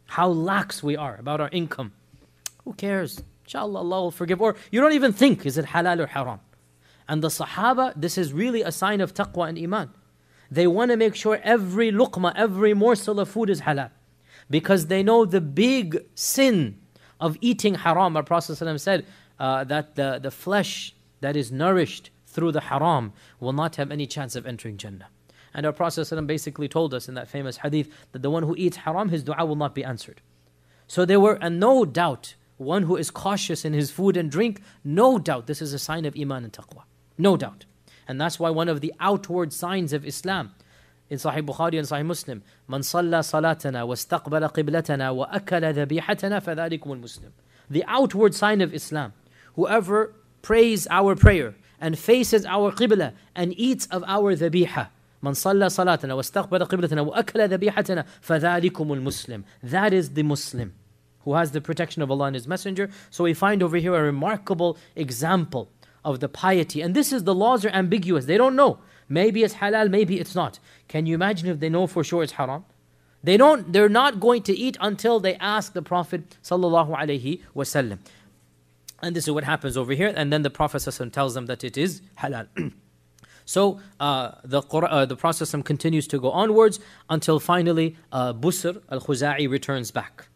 How lax we are about our income. Who cares? Inshallah, Allah will forgive. Or you don't even think, is it halal or haram? And the Sahaba, this is really a sign of taqwa and iman. They want to make sure every luqma, every morsel of food is halal. Because they know the big sin of eating haram. Our Prophet ﷺ said that the flesh that is nourished through the haram will not have any chance of entering Jannah. And our Prophet ﷺ basically told us in that famous hadith that the one who eats haram, his dua will not be answered. So there were, and no doubt, one who is cautious in his food and drink, no doubt this is a sign of iman and taqwa. No doubt. And that's why one of the outward signs of Islam, in Sahih Bukhari and Sahih Muslim, Man salla salatana wa istaqbala qiblatana wa akala dhabihatana fadhalikum al-Muslim. The outward sign of Islam, whoever prays our prayer and faces our qibla and eats of our dhabiha, Man salla salatana wa istaqbala qiblatana wa akala dhabihatana fadhalikum al-Muslim. That is the Muslim who has the protection of Allah and His Messenger. So we find over here a remarkable example of the piety. And this is, the laws are ambiguous. They don't know. Maybe it's halal, maybe it's not. Can you imagine if they know for sure it's haram? They're not going to eat until they ask the Prophet sallallahu alaihi wasallam. And this is what happens over here. And then the Prophet sallallahu alaihi wasallam tells them that it is halal. So the Prophet continues to go onwards until finally Busr al-Khuza'i returns back.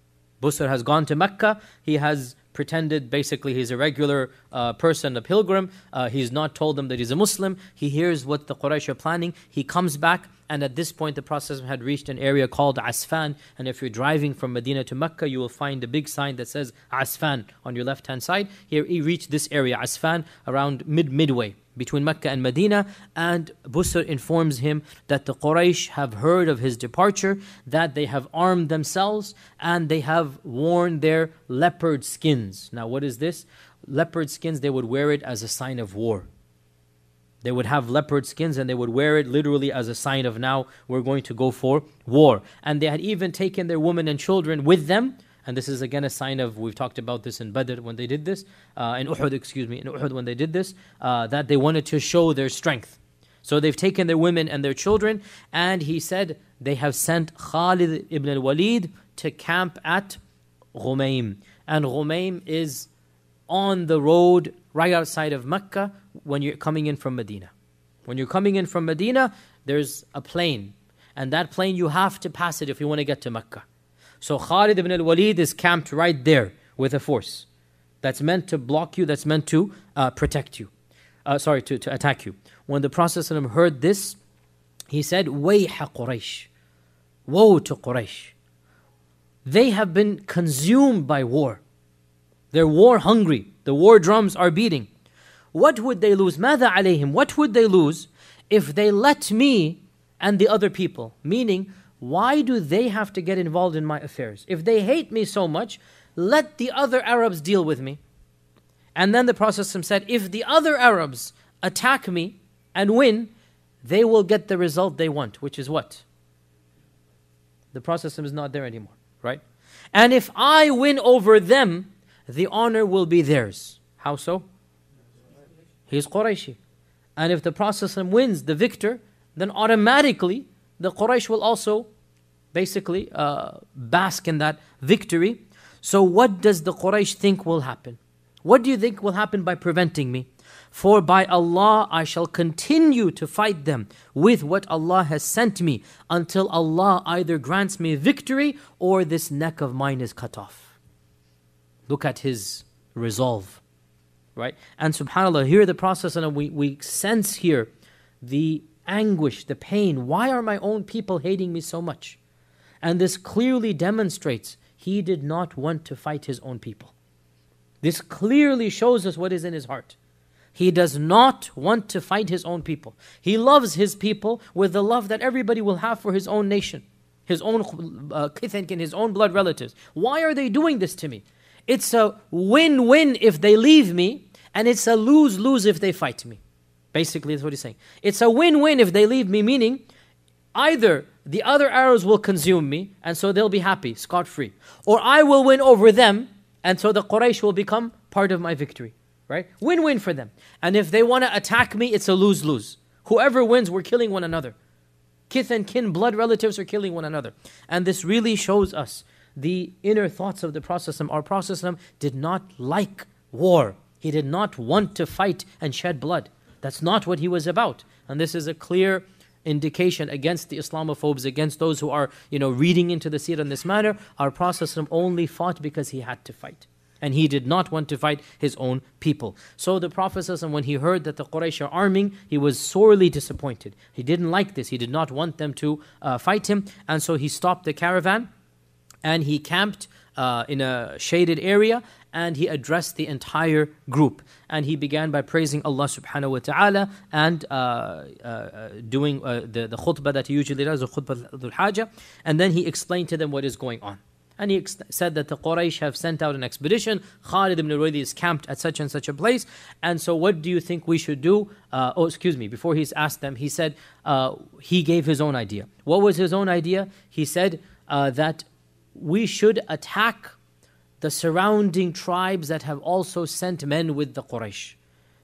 Busr has gone to Mecca. He has pretended basically he's a regular person, a pilgrim. He's not told them that he's a Muslim. He hears what the Quraysh are planning. He comes back, and at this point the Prophet had reached an area called Asfan. And if you're driving from Medina to Mecca, you will find a big sign that says Asfan on your left hand side. Here he reached this area, Asfan, around midway between Mecca and Medina, and Busr informs him that the Quraysh have heard of his departure, that they have armed themselves, and they have worn their leopard skins. Now what is this? Leopard skins, they would wear it as a sign of war. They would have leopard skins and they would wear it literally as a sign of, now we're going to go for war. And they had even taken their women and children with them. And this is again a sign of, we've talked about this in Badr when they did this, in Uhud when they did this, that they wanted to show their strength. So they've taken their women and their children, and he said they have sent Khalid ibn al-Walid to camp at Ghumaym. And Ghumaym is on the road right outside of Mecca when you're coming in from Medina. When you're coming in from Medina, there's a plain. And that plain, you have to pass it if you want to get to Mecca. So Khalid ibn al-Walid is camped right there with a force that's meant to block you, that's meant to protect you. To attack you. When the Prophet heard this, he said, Wayha Quraysh. Woe to Quraysh. They have been consumed by war. They're war hungry. The war drums are beating. What would they lose? ماذا عليهم? What would they lose if they let me and the other people, meaning why do they have to get involved in my affairs? If they hate me so much, let the other Arabs deal with me. And then the Prophet said, if the other Arabs attack me and win, they will get the result they want, which is what? The Prophet is not there anymore, right? And if I win over them, the honor will be theirs. How so? He's Qurayshi. And if the Prophet wins, the victor, then automatically the Quraysh will also basically bask in that victory. So what does the Quraysh think will happen? What do you think will happen by preventing me? For by Allah I shall continue to fight them with what Allah has sent me until Allah either grants me victory or this neck of mine is cut off. Look at his resolve, right? And subhanAllah, here the Prophet, we sense here the anguish, the pain. Why are my own people hating me so much? And this clearly demonstrates he did not want to fight his own people. This clearly shows us what is in his heart. He does not want to fight his own people. He loves his people with the love that everybody will have for his own nation, his own kithankin, his own blood relatives. Why are they doing this to me? It's a win-win if they leave me, and it's a lose-lose if they fight me. Basically, that's what he's saying. It's a win-win if they leave me, meaning either the other Arabs will consume me, and so they'll be happy, scot-free. Or I will win over them, and so the Quraysh will become part of my victory. Right? Win-win for them. And if they want to attack me, it's a lose-lose. Whoever wins, we're killing one another. Kith and kin, blood relatives are killing one another. And this really shows us the inner thoughts of the Prophet. Our Prophet did not like war. He did not want to fight and shed blood. That's not what he was about. And this is a clear indication against the Islamophobes, against those who are, reading into the Sirah in this manner. Our Prophet only fought because he had to fight. And he did not want to fight his own people. So the Prophet, when he heard that the Quraysh are arming, he was sorely disappointed. He didn't like this. He did not want them to fight him. And so he stopped the caravan and he camped in a shaded area and he addressed the entire group. And he began by praising Allah subhanahu wa ta'ala and doing the khutbah that he usually does, the khutbah al-hajah. And then he explained to them what is going on. And he said that the Quraysh have sent out an expedition. Khalid ibn Walid is camped at such and such a place. And so what do you think we should do? Before he's asked them, he said, he gave his own idea. What was his own idea? He said that we should attack the surrounding tribes that have also sent men with the Quraysh.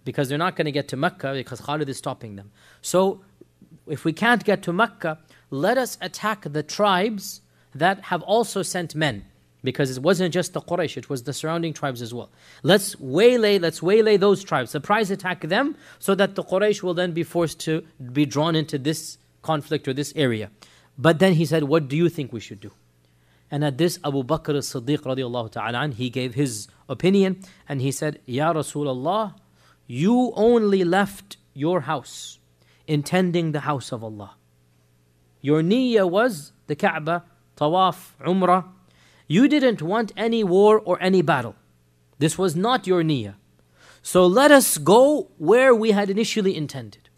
Because they're not going to get to Mecca because Khalid is stopping them. So if we can't get to Mecca, let us attack the tribes that have also sent men, because it wasn't just the Quraysh, it was the surrounding tribes as well. Let's waylay those tribes, surprise attack them, so that the Quraysh will then be forced to be drawn into this conflict or this area. But then he said, what do you think we should do? And at this, Abu Bakr as-Siddiq radiallahu ta'ala, he gave his opinion, and he said, Ya Rasulullah, you only left your house intending the house of Allah. Your niyyah was the Kaaba, Tawaf, Umrah. You didn't want any war or any battle. This was not your niyyah. So let us go where we had initially intended.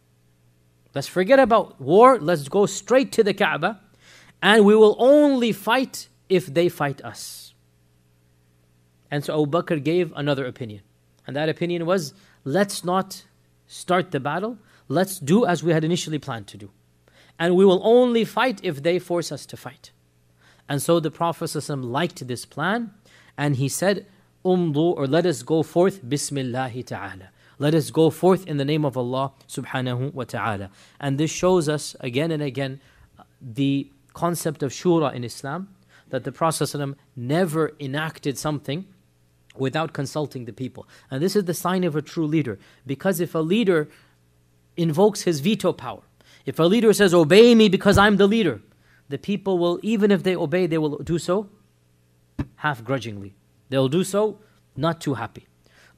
Let's forget about war. Let's go straight to the Kaaba. And we will only fight if they fight us. And so Abu Bakr gave another opinion. And that opinion was, let's not start the battle. Let's do as we had initially planned to do. And we will only fight if they force us to fight. And so the Prophet ﷺ liked this plan, and he said, let us go forth, Bismillahi ta'ala. Let us go forth in the name of Allah subhanahu wa ta'ala. And this shows us again and again the concept of shura in Islam, that the Prophet ﷺ never enacted something without consulting the people. And this is the sign of a true leader. Because if a leader invokes his veto power, if a leader says, obey me because I'm the leader, the people will, even if they obey, they will do so half grudgingly. They'll do so not too happy.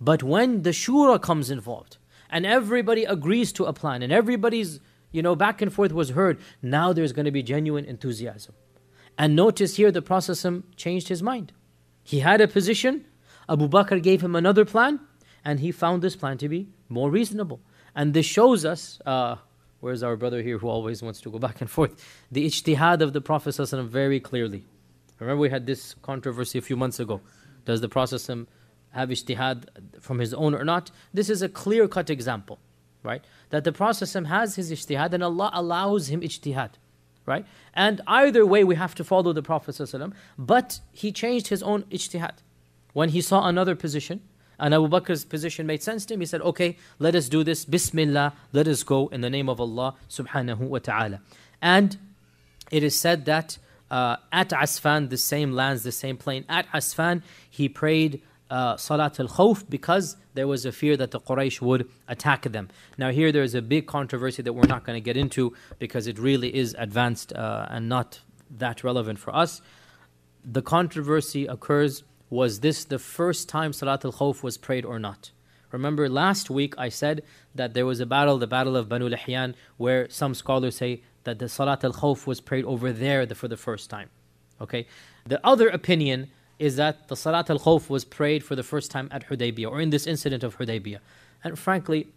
But when the shura comes involved, and everybody agrees to a plan, and everybody's, back and forth was heard, now there's going to be genuine enthusiasm. And notice here the Prophet changed his mind. He had a position, Abu Bakr gave him another plan, and he found this plan to be more reasonable. And this shows us Where's our brother here who always wants to go back and forth? The ijtihad of the Prophet ﷺ very clearly. Remember we had this controversy a few months ago. Does the Prophet ﷺ have ijtihad from his own or not? This is a clear-cut example, right? That the Prophet ﷺ has his ijtihad and Allah allows him ijtihad, right? And either way we have to follow the Prophet ﷺ, but he changed his own ijtihad. When he saw another position, and Abu Bakr's position made sense to him, he said, okay, let us do this, Bismillah, let us go in the name of Allah subhanahu wa ta'ala. And it is said that at Asfan, the same lands, the same plain, at Asfan, he prayed Salat al-Khawf because there was a fear that the Quraysh would attack them. Now here there is a big controversy that we're not going to get into because it really is advanced and not that relevant for us. The controversy occurs, was this the first time Salat al-Khawf was prayed or not? Remember last week I said that there was a battle, the battle of Banu Lihyan, where some scholars say that the Salat al-Khawf was prayed over there for the first time. Okay. The other opinion is that the Salat al-Khawf was prayed for the first time at Hudaybiyah, or in this incident of Hudaybiyah. And frankly,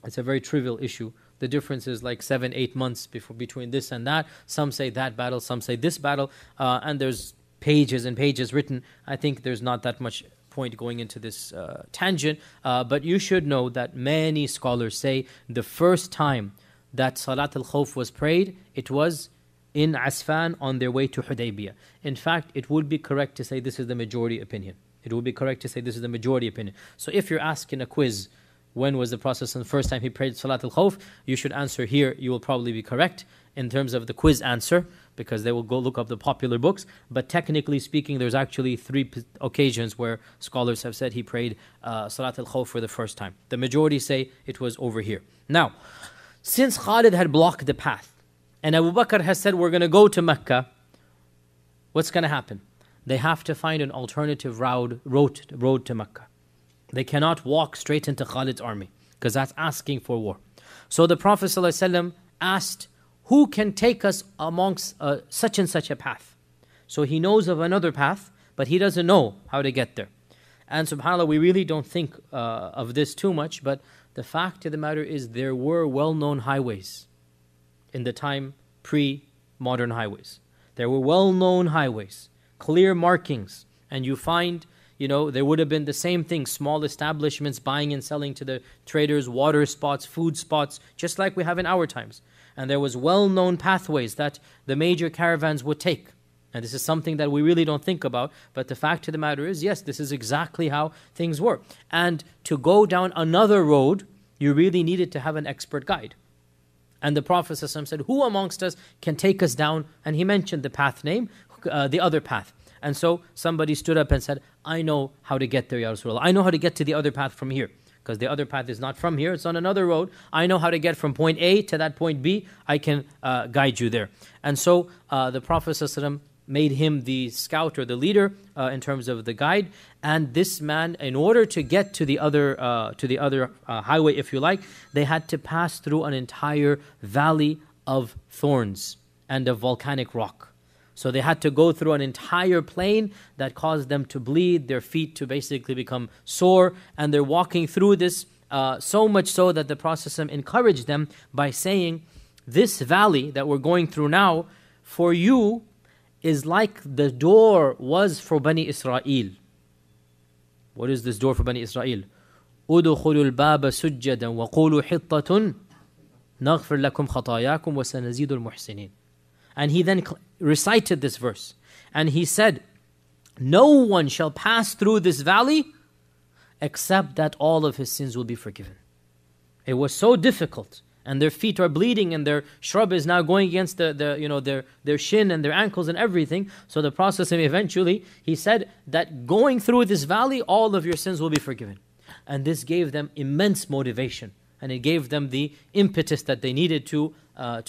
it's a very trivial issue. The difference is like 7-8 months between this and that. Some say that battle, some say this battle, and there's pages and pages written. I think there's not that much point going into this tangent, but you should know that many scholars say the first time that Salat al-Khawf was prayed, it was in Asfan on their way to Hudaybiyah. In fact, it would be correct to say this is the majority opinion. It would be correct to say this is the majority opinion. So if you're asking a quiz, when was the process and the first time he prayed Salat al-Khawf, you should answer here. You will probably be correct in terms of the quiz answer, because they will go look up the popular books. But technically speaking, there's actually 3 occasions where scholars have said he prayed Salat al-Khawf for the first time. The majority say it was over here. Now, since Khalid had blocked the path, and Abu Bakr has said we're going to go to Mecca, what's going to happen? They have to find an alternative road to Mecca. They cannot walk straight into Khalid's army, because that's asking for war. So the Prophet ﷺ asked, who can take us amongst such and such a path? So he knows of another path, but he doesn't know how to get there. And subhanAllah, we really don't think of this too much, but the fact of the matter is there were well-known highways in the time pre-modern highways. There were well-known highways, clear markings, and you find, there would have been the same thing, small establishments buying and selling to the traders, water spots, food spots, just like we have in our times. And there was well-known pathways that the major caravans would take. And this is something that we really don't think about, but the fact of the matter is, yes, this is exactly how things were. And to go down another road, you really needed to have an expert guide. And the Prophet ﷺ said, who amongst us can take us down? And he mentioned the path name, the other path. And so somebody stood up and said, I know how to get there, Ya Rasulullah. I know how to get to the other path from here. Because the other path is not from here, it's on another road. I know how to get from point A to that point B. I can guide you there. And so the Prophet ﷺ made him the scout or the leader in terms of the guide. And this man, in order to get to the other highway, if you like, they had to pass through an entire valley of thorns and of volcanic rock. So they had to go through an entire plain that caused them to bleed, their feet to basically become sore, and they're walking through this so much so that the Prophet encouraged them by saying, this valley that we're going through now, for you is like the door was for Bani Israel. What is this door for Bani Israel? أُدْخُلُوا الْبَابَ سُجَّدًا وَقُولُوا حِطَّةٌ نَغْفِرْ لَكُمْ خَطَايَاكُمْ وَسَنَزِيدُ الْمُحْسِنِينَ. And he then recited this verse. And he said, no one shall pass through this valley except that all of his sins will be forgiven. It was so difficult. And their feet are bleeding and their shrub is now going against their shin and their ankles and everything. So the Prophet eventually, he said that going through this valley, all of your sins will be forgiven. And this gave them immense motivation. And it gave them the impetus that they needed to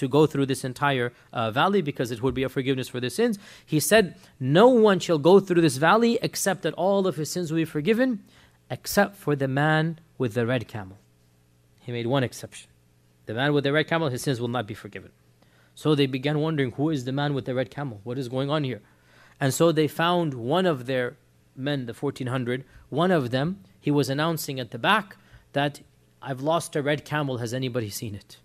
go through this entire valley, because it would be a forgiveness for their sins. He said, no one shall go through this valley except that all of his sins will be forgiven, except for the man with the red camel. He made one exception. The man with the red camel, his sins will not be forgiven. So they began wondering, who is the man with the red camel? What is going on here? And so they found one of their men, the 1400, one of them, he was announcing at the back that, I've lost a red camel, has anybody seen it?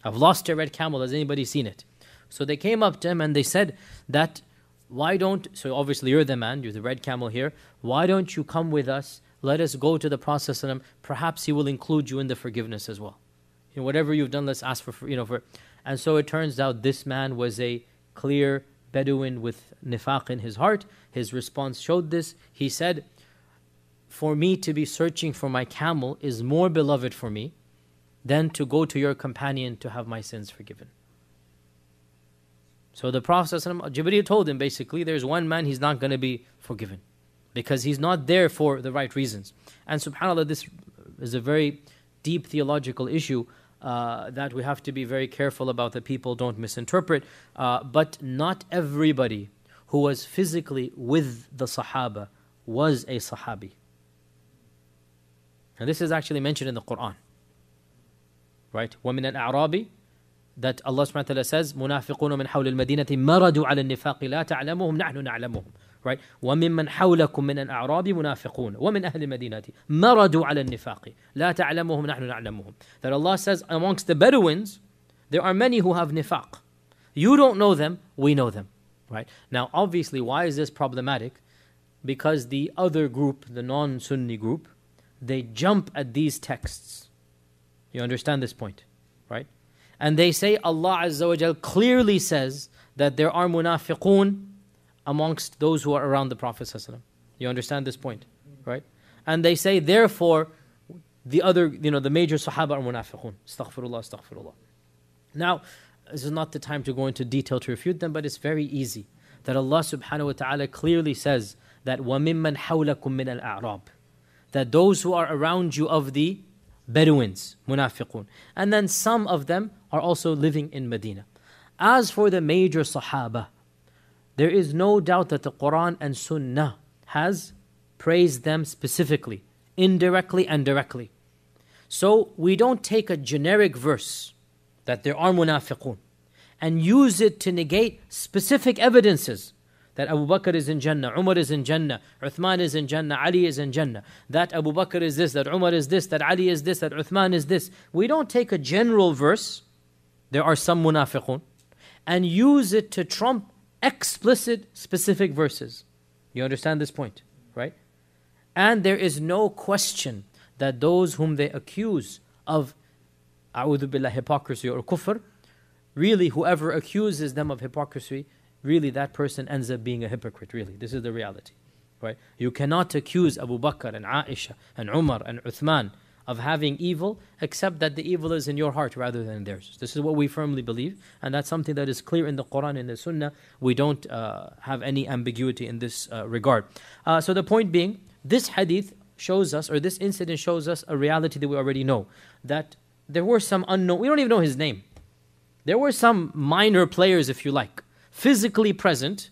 I've lost a red camel. Has anybody seen it? So they came up to him and they said that, why don't, so obviously you're the man, you're the red camel here. Why don't you come with us? Let us go to the Prophet. Perhaps he will include you in the forgiveness as well. Whatever you've done, let's ask for. And so it turns out this man was a clear Bedouin with nifaq in his heart. His response showed this. He said, for me to be searching for my camel is more beloved for me than to go to your companion to have my sins forgiven. So the Prophet Jibreel told him basically, there's one man he's not going to be forgiven because he's not there for the right reasons. And subhanAllah, this is a very deep theological issue that we have to be very careful about that people don't misinterpret. But not everybody who was physically with the Sahaba was a Sahabi. And this is actually mentioned in the Quran. Right? وَمِنَ الْأَعْرَابِ, that Allah subhanahu wa ta'ala says, مُنَافِقُونَ مِنْ حَوْلِ الْمَدِينَةِ مَرَدُوا عَلَى النِّفَاقِ لَا تَعْلَمُهُمْ نَحْنُ نَعْلَمُهُم. Right? وَمِمَّنْ حَوْلَكُم مِنَ الْأَعْرَابِ مُنَافِقُونَ وَمِنْ أَهْلِ الْمَدِينَةِ مَرَدُوا عَلَى النِّفَاقِ لَا تَعْلَمُهُمْ نَحْنُ نَعْلَمُهُم. That Allah says, amongst the Bedouins, there are many who have nifaq. You don't know them, we know them. Right? Now, obviously, why is this problematic? Because the other group, the non-Sunni group, they jump at these texts. You understand this point, right? And they say Allah Azza wa Jal clearly says that there are munafiqun amongst those who are around the Prophet ﷺ. You understand this point, right? And they say therefore the other, the major Sahaba are munafiqun. Astaghfirullah, astaghfirullah. Now, this is not the time to go into detail to refute them, but it's very easy. That Allah subhanahu wa ta'ala clearly says that وَمِمَّنْ حَوْلَكُم مِّنَ الْأَعْرَابِ, that those who are around you of the Bedouins, munafiqun. And then some of them are also living in Medina. As for the major Sahaba, there is no doubt that the Quran and Sunnah has praised them specifically, indirectly and directly. So we don't take a generic verse that there are munafiqun and use it to negate specific evidences that Abu Bakr is in Jannah, Umar is in Jannah, Uthman is in Jannah, Ali is in Jannah, that Abu Bakr is this, that Umar is this, that Ali is this, that Uthman is this. We don't take a general verse, there are some munafiqun, and use it to trump explicit specific verses. You understand this point, right? And there is no question that those whom they accuse of a'udhu billah, hypocrisy or kufr, really whoever accuses them of hypocrisy, really that person ends up being a hypocrite, really. This is the reality, right? You cannot accuse Abu Bakr and Aisha and Umar and Uthman of having evil except that the evil is in your heart rather than theirs. This is what we firmly believe, and that's something that is clear in the Quran and the Sunnah. We don't have any ambiguity in this regard. So the point being, this hadith shows us, or this incident shows us a reality that we already know, that there were some unknown, we don't even know his name. There were some minor players, if you like, physically present,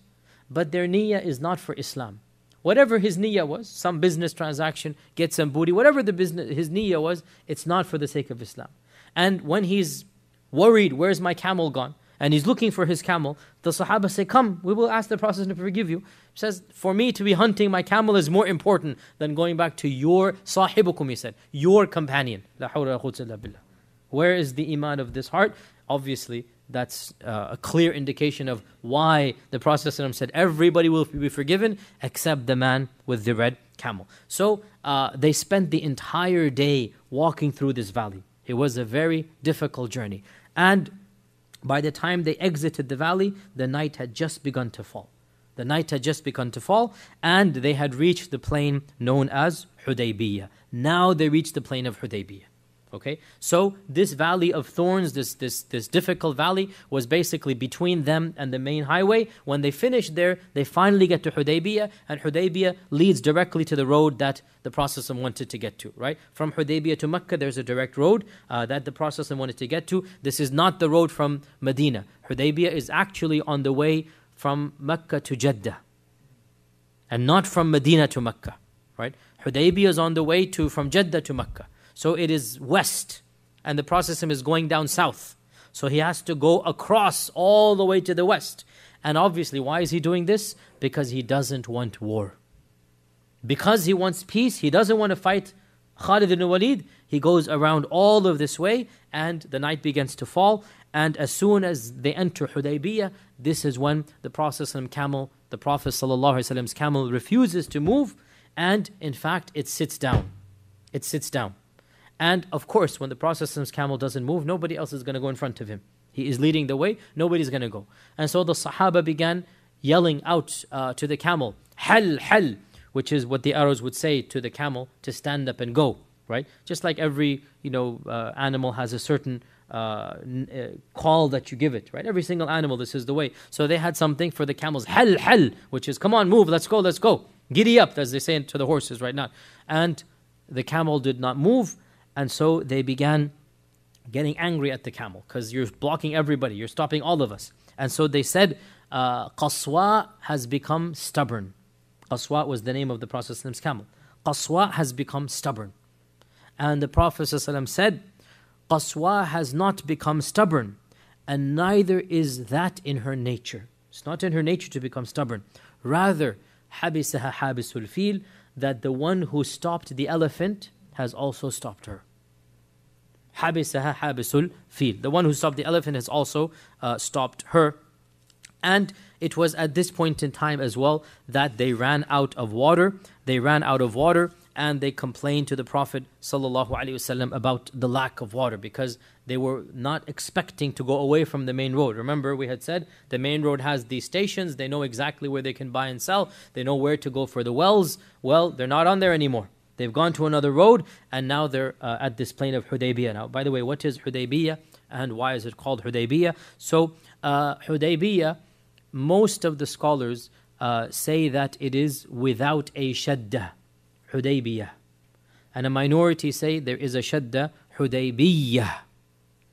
but their niyyah is not for Islam. Whatever his niyyah was, some business transaction, get some booty, whatever his niyyah was, it's not for the sake of Islam. And when he's worried, where's my camel gone? And he's looking for his camel, the Sahaba say, come, we will ask the Prophet to forgive you. He says, for me to be hunting my camel is more important than going back to your sahibukum, he said, your companion. La hawla wa la quwwata illa billah. Where is the iman of this heart? Obviously, that's a clear indication of why the Prophet ﷺ said everybody will be forgiven except the man with the red camel. So they spent the entire day walking through this valley. It was a very difficult journey. And by the time they exited the valley, the night had just begun to fall. The night had just begun to fall, and they had reached the plain known as Hudaybiyya. Now they reached the plain of Hudaybiyya. Okay, so this valley of thorns, this difficult valley, was basically between them and the main highway. When they finished there, they finally get to Hudaybiyah, and Hudaybiyah leads directly to the road that the Prophet wanted to get to, right? From Hudaybiyah to Mecca, there's a direct road that the Prophet wanted to get to. This is not the road from Medina. Hudaybiyah is actually on the way from Mecca to Jeddah, and not from Medina to Mecca, right? Hudaybiyah is on the way from Jeddah to Mecca. So it is west, and the Prophet is going down south. So he has to go across all the way to the west. And obviously, why is he doing this? Because he doesn't want war. Because he wants peace, he doesn't want to fight Khalid ibn Walid, he goes around all of this way, and the night begins to fall. And as soon as they enter Hudaybiyah, this is when the Prophet's camel refuses to move, and in fact it sits down. It sits down. And of course, when the Prophet's camel doesn't move, nobody else is going to go in front of him. He is leading the way, nobody's going to go. And so the Sahaba began yelling out to the camel, Hal, Hal, which is what the Arabs would say to the camel to stand up and go, right? Just like every animal has a certain call that you give it, right? Every single animal, this is the way. So they had something for the camels, Hal, Hal, which is come on, move, let's go, let's go. Giddy up, as they say to the horses right now. And the camel did not move, and so they began getting angry at the camel because you're blocking everybody, you're stopping all of us. And so they said, Qaswa has become stubborn. Qaswa was the name of the Prophet's camel. Qaswa has become stubborn. And the Prophet said, Qaswa has not become stubborn, and neither is that in her nature. It's not in her nature to become stubborn. Rather, habisaha habisul fil, that the one who stopped the elephant has also stopped her. Habisaha habisul fil. The one who stopped the elephant has also stopped her. And it was at this point in time as well that they ran out of water. They ran out of water, and they complained to the Prophet ﷺ about the lack of water, because they were not expecting to go away from the main road. Remember, we had said the main road has these stations. They know exactly where they can buy and sell. They know where to go for the wells. Well, they're not on there anymore. They've gone to another road, and now they're at this plain of Hudaybiyah. Now, by the way, what is Hudaybiyah and why is it called Hudaybiyah? So, Hudaybiyah, most of the scholars say that it is without a shadda, Hudaybiyah. And a minority say there is a shadda, Hudaybiyah.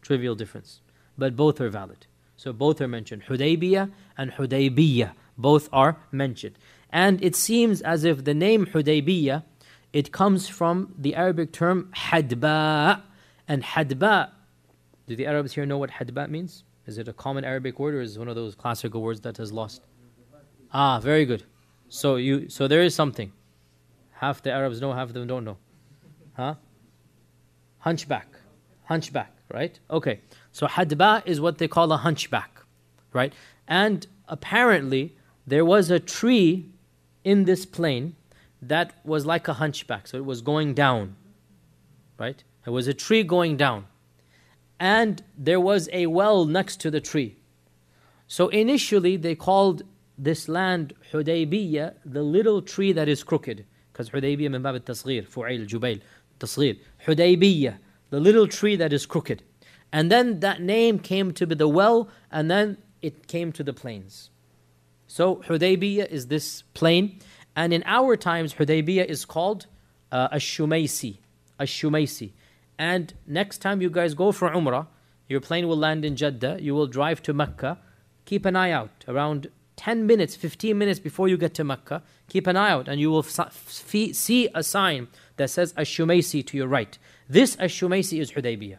Trivial difference. But both are valid. So both are mentioned. Hudaybiyah and Hudaybiyah. Both are mentioned. And it seems as if the name Hudaybiyah, it comes from the Arabic term hadba. And hadba, do the Arabs here know what hadba means? Is it a common Arabic word, or is it one of those classical words that has lost? Ah, very good. So there is something. Half the Arabs know, half of them don't know. Huh? Hunchback. Hunchback, right? Okay. So hadba is what they call a hunchback, right? And apparently there was a tree in this plain that was like a hunchback. So it was going down, right? There was a tree going down. And there was a well next to the tree. So initially they called this land Hudaybiyah, the little tree that is crooked. Because Hudaybiyah min bab al-tasghir, fu'ayl, jubayl, tasghir. Hudaybiyah, the little tree that is crooked. And then that name came to be the well, and then it came to the plains. So Hudaybiyah is this plain. And in our times, Hudaybiyah is called Ash-Shumaysi. Ash-Shumaysi. And next time you guys go for Umrah, your plane will land in Jeddah, you will drive to Mecca. Keep an eye out. Around 10 minutes, 15 minutes before you get to Mecca, keep an eye out, and you will see a sign that says Ash-Shumaysi to your right. This Ash-Shumaysi is Hudaybiyah.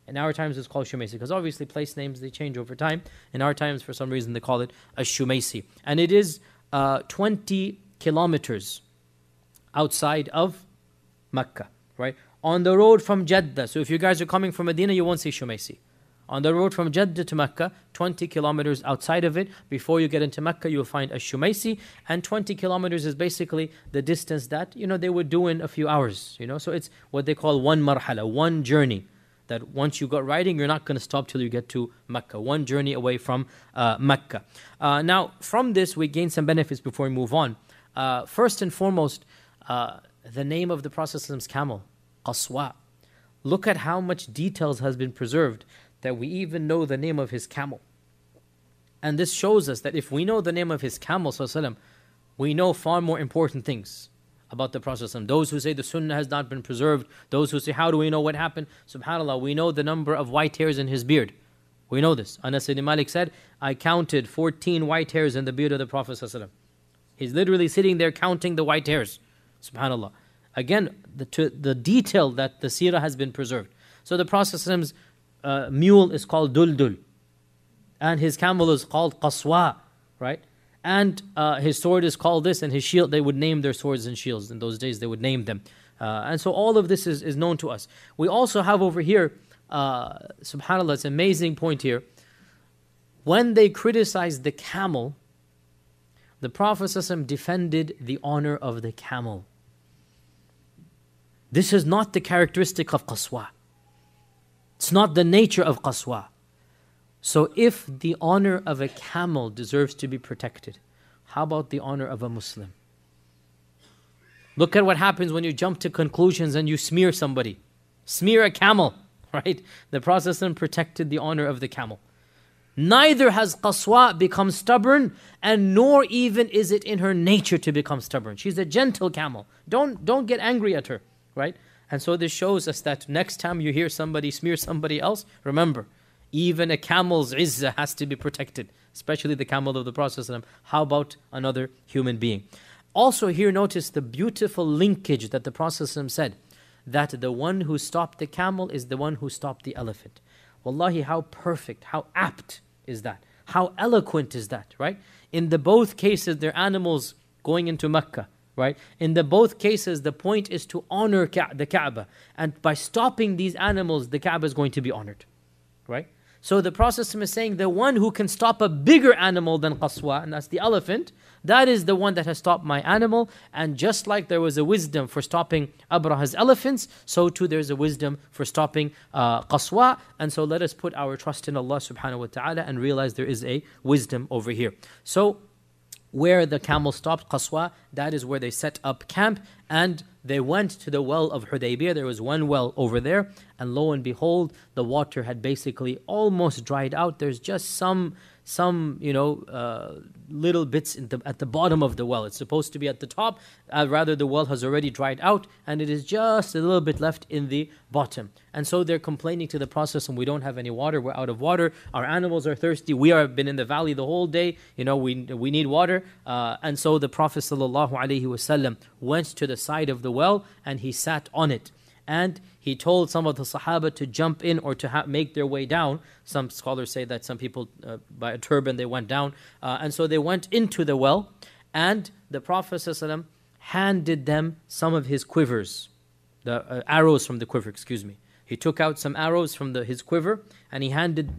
In our times it's called Shumaysi, because obviously place names, they change over time. In our times, for some reason, they call it Ash-Shumaysi. And it is 20 kilometers outside of Mecca, right? On the road from Jeddah. So if you guys are coming from Medina, you won't see Shumaysi. On the road from Jeddah to Mecca, 20 kilometers outside of it, before you get into Mecca, you'll find Ash-Shumaysi. And 20 kilometers is basically the distance that, they would do in a few hours. So it's what they call one marhala, one journey. That once you got riding, you're not going to stop till you get to Mecca. One journey away from Mecca. Now, from this, we gain some benefits before we move on. First and foremost, the name of the Prophet's camel, Qaswa. Look at how much details has been preserved, that we even know the name of his camel. And this shows us that if we know the name of his camel, we know far more important things about the Prophet. Those who say the Sunnah has not been preserved, those who say, how do we know what happened? SubhanAllah, we know the number of white hairs in his beard. We know this. Anas ibn Malik said, I counted 14 white hairs in the beard of the Prophet. He's literally sitting there counting the white hairs. SubhanAllah. Again, the detail that the Sirah has been preserved. So the Prophet's mule is called Duldul, and his camel is called Qaswa, right? And his sword is called this, and his shield, they would name their swords and shields. In those days, they would name them. And so all of this is known to us. We also have over here, subhanAllah, it's an amazing point here. When they criticized the camel, the Prophet ﷺ defended the honor of the camel. This is not the characteristic of qaswa. It's not the nature of qaswa. So if the honor of a camel deserves to be protected, how about the honor of a Muslim? Look at what happens when you jump to conclusions and you smear somebody. Smear a camel, right? The Prophet ﷺ protected the honor of the camel. Neither has qaswa become stubborn, and nor even is it in her nature to become stubborn. She's a gentle camel. Don't get angry at her, right? And so this shows us that next time you hear somebody smear somebody else, remember, even a camel's izzah has to be protected, especially the camel of the Prophet ﷺ. How about another human being? Also here notice the beautiful linkage that the Prophet ﷺ said, that the one who stopped the camel is the one who stopped the elephant. Wallahi, how perfect, how apt is that? How eloquent is that, right? In the both cases, they're animals going into Mecca, right? In the both cases, the point is to honor the Kaaba. And by stopping these animals, the Kaaba is going to be honored, right? So the Prophet is saying the one who can stop a bigger animal than qaswa, and that's the elephant, that is the one that has stopped my animal. And just like there was a wisdom for stopping Abraha's elephants, so too there's a wisdom for stopping qaswa. And so let us put our trust in Allah subhanahu wa ta'ala and realize there is a wisdom over here. So where the camel stopped qaswa, that is where they set up camp, and they went to the well of Hudaybiyah. There was one well over there, and lo and behold, the water had basically almost dried out. There's just some little bits at the bottom of the well. It's supposed to be at the top. Rather, the well has already dried out, and it is just a little bit left in the bottom. And so they're complaining to the Prophet, and we don't have any water. We're out of water. Our animals are thirsty. We have been in the valley the whole day. We need water. And so the Prophet ﷺ went to the side of the well, and he sat on it. And he told some of the Sahaba to jump in or to make their way down. Some scholars say that some people, by a turban, they went down. And so they went into the well, and the Prophet ﷺ handed them some of his quivers, the arrows from the quiver, He took out some arrows from his quiver, and he handed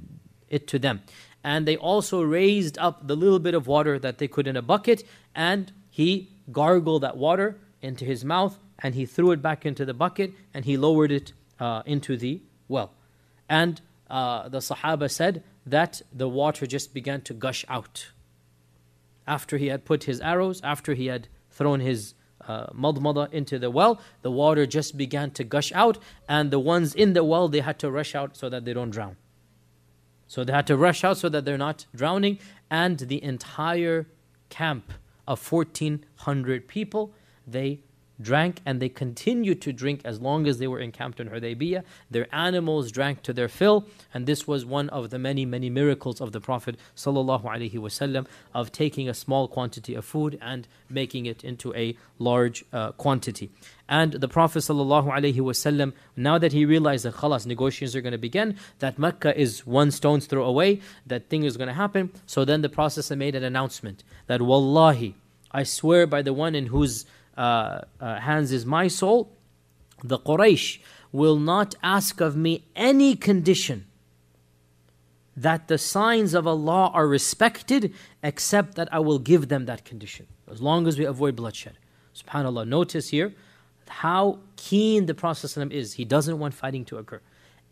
it to them. And they also raised up the little bit of water that they could in a bucket, and he gargled that water into his mouth, and he threw it back into the bucket, and he lowered it into the well. And the Sahaba said that the water just began to gush out. After he had put his arrows, after he had thrown his madmada into the well, the water just began to gush out, and the ones in the well, they had to rush out so that they don't drown. So they had to rush out so that they're not drowning, and the entire camp of 1,400 people, they drank, and they continued to drink as long as they were encamped in Hudaybiyah. Their animals drank to their fill, and this was one of the many, many miracles of the Prophet ﷺ of taking a small quantity of food and making it into a large quantity. And the Prophet ﷺ, now that he realized that khalas, negotiations are going to begin, that Mecca is one stone's throw away, that thing is going to happen, so then the Prophet made an announcement that, Wallahi, I swear by the one in whose hands is my soul, the Quraysh will not ask of me any condition that the signs of Allah are respected, except that I will give them that condition, as long as we avoid bloodshed. SubhanAllah, notice here how keen the Prophet ﷺ is. He doesn't want fighting to occur.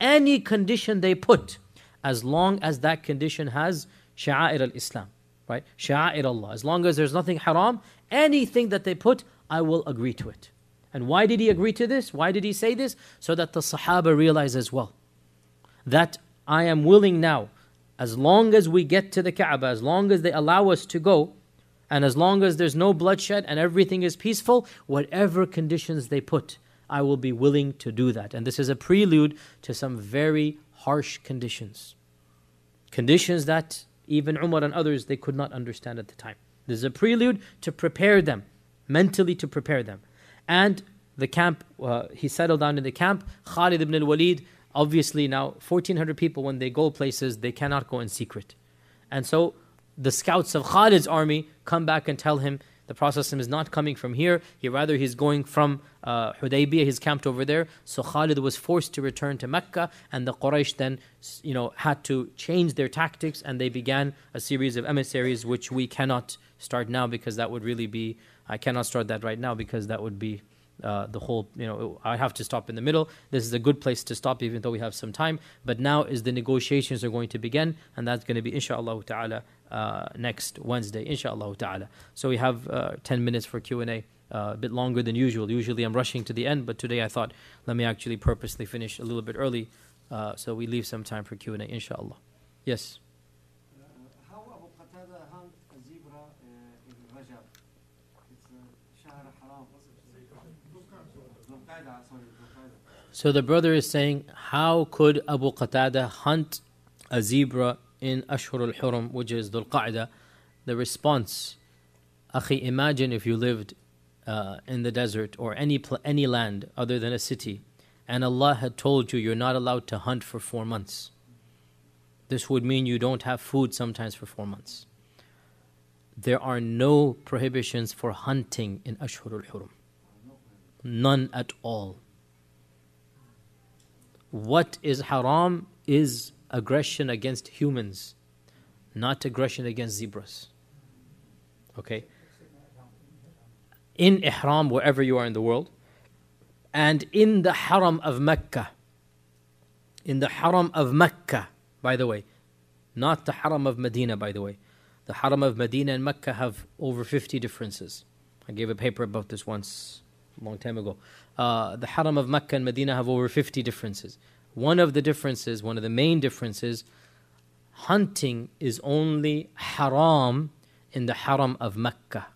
Any condition they put, as long as that condition has sha'air al-Islam, right? Sha'air Allah. As long as there's nothing haram, anything that they put, I will agree to it. And why did he agree to this? Why did he say this? So that the Sahaba realize as well that I am willing now, as long as we get to the Kaaba, as long as they allow us to go, and as long as there's no bloodshed and everything is peaceful, whatever conditions they put, I will be willing to do that. And this is a prelude to some very harsh conditions. Conditions that even Umar and others, they could not understand at the time. This is a prelude to prepare them, mentally to prepare them. And the camp, he settled down in the camp. Khalid ibn al-Walid, obviously now 1,400 people, when they go places, they cannot go in secret. And so the scouts of Khalid's army come back and tell him The Prophet is not coming from here. He's going from Hudaybiyah. He's camped over there. So Khalid was forced to return to Mecca, and the Quraysh then, had to change their tactics, and they began a series of emissaries, which we cannot start now because that would really be. I cannot start that right now because that would be. The whole, I have to stop in the middle. This is a good place to stop, even though we have some time. But now is the negotiations are going to begin, and that's going to be, inshallah ta'ala, next Wednesday, inshallah ta'ala. So we have 10 minutes for Q&A, a bit longer than usual. Usually I'm rushing to the end, but today I thought, let me actually purposely finish a little bit early, so we leave some time for Q&A, inshallah. Yes? How Abu Qatada hunt a zebra in Rajab? It's Shahr Haram. So the brother is saying, how could Abu Qatada hunt a zebra in Ashhur al-Hurum, which is Dhul Qa'dah? The response, Akhi, imagine if you lived in the desert or any land other than a city, and Allah had told you you're not allowed to hunt for 4 months. This would mean you don't have food sometimes for 4 months. There are no prohibitions for hunting in Ashhur al-Hurum. None at all. What is haram is aggression against humans, not aggression against zebras. Okay? In ihram, wherever you are in the world, and in the haram of Mecca, by the way, not the haram of Medina, by the way. The haram of Medina and Mecca have over 50 differences. I gave a paper about this once, a long time ago. The haram of Mecca and Medina have over 50 differences. One of the main differences, hunting is only haram in the haram of Mecca.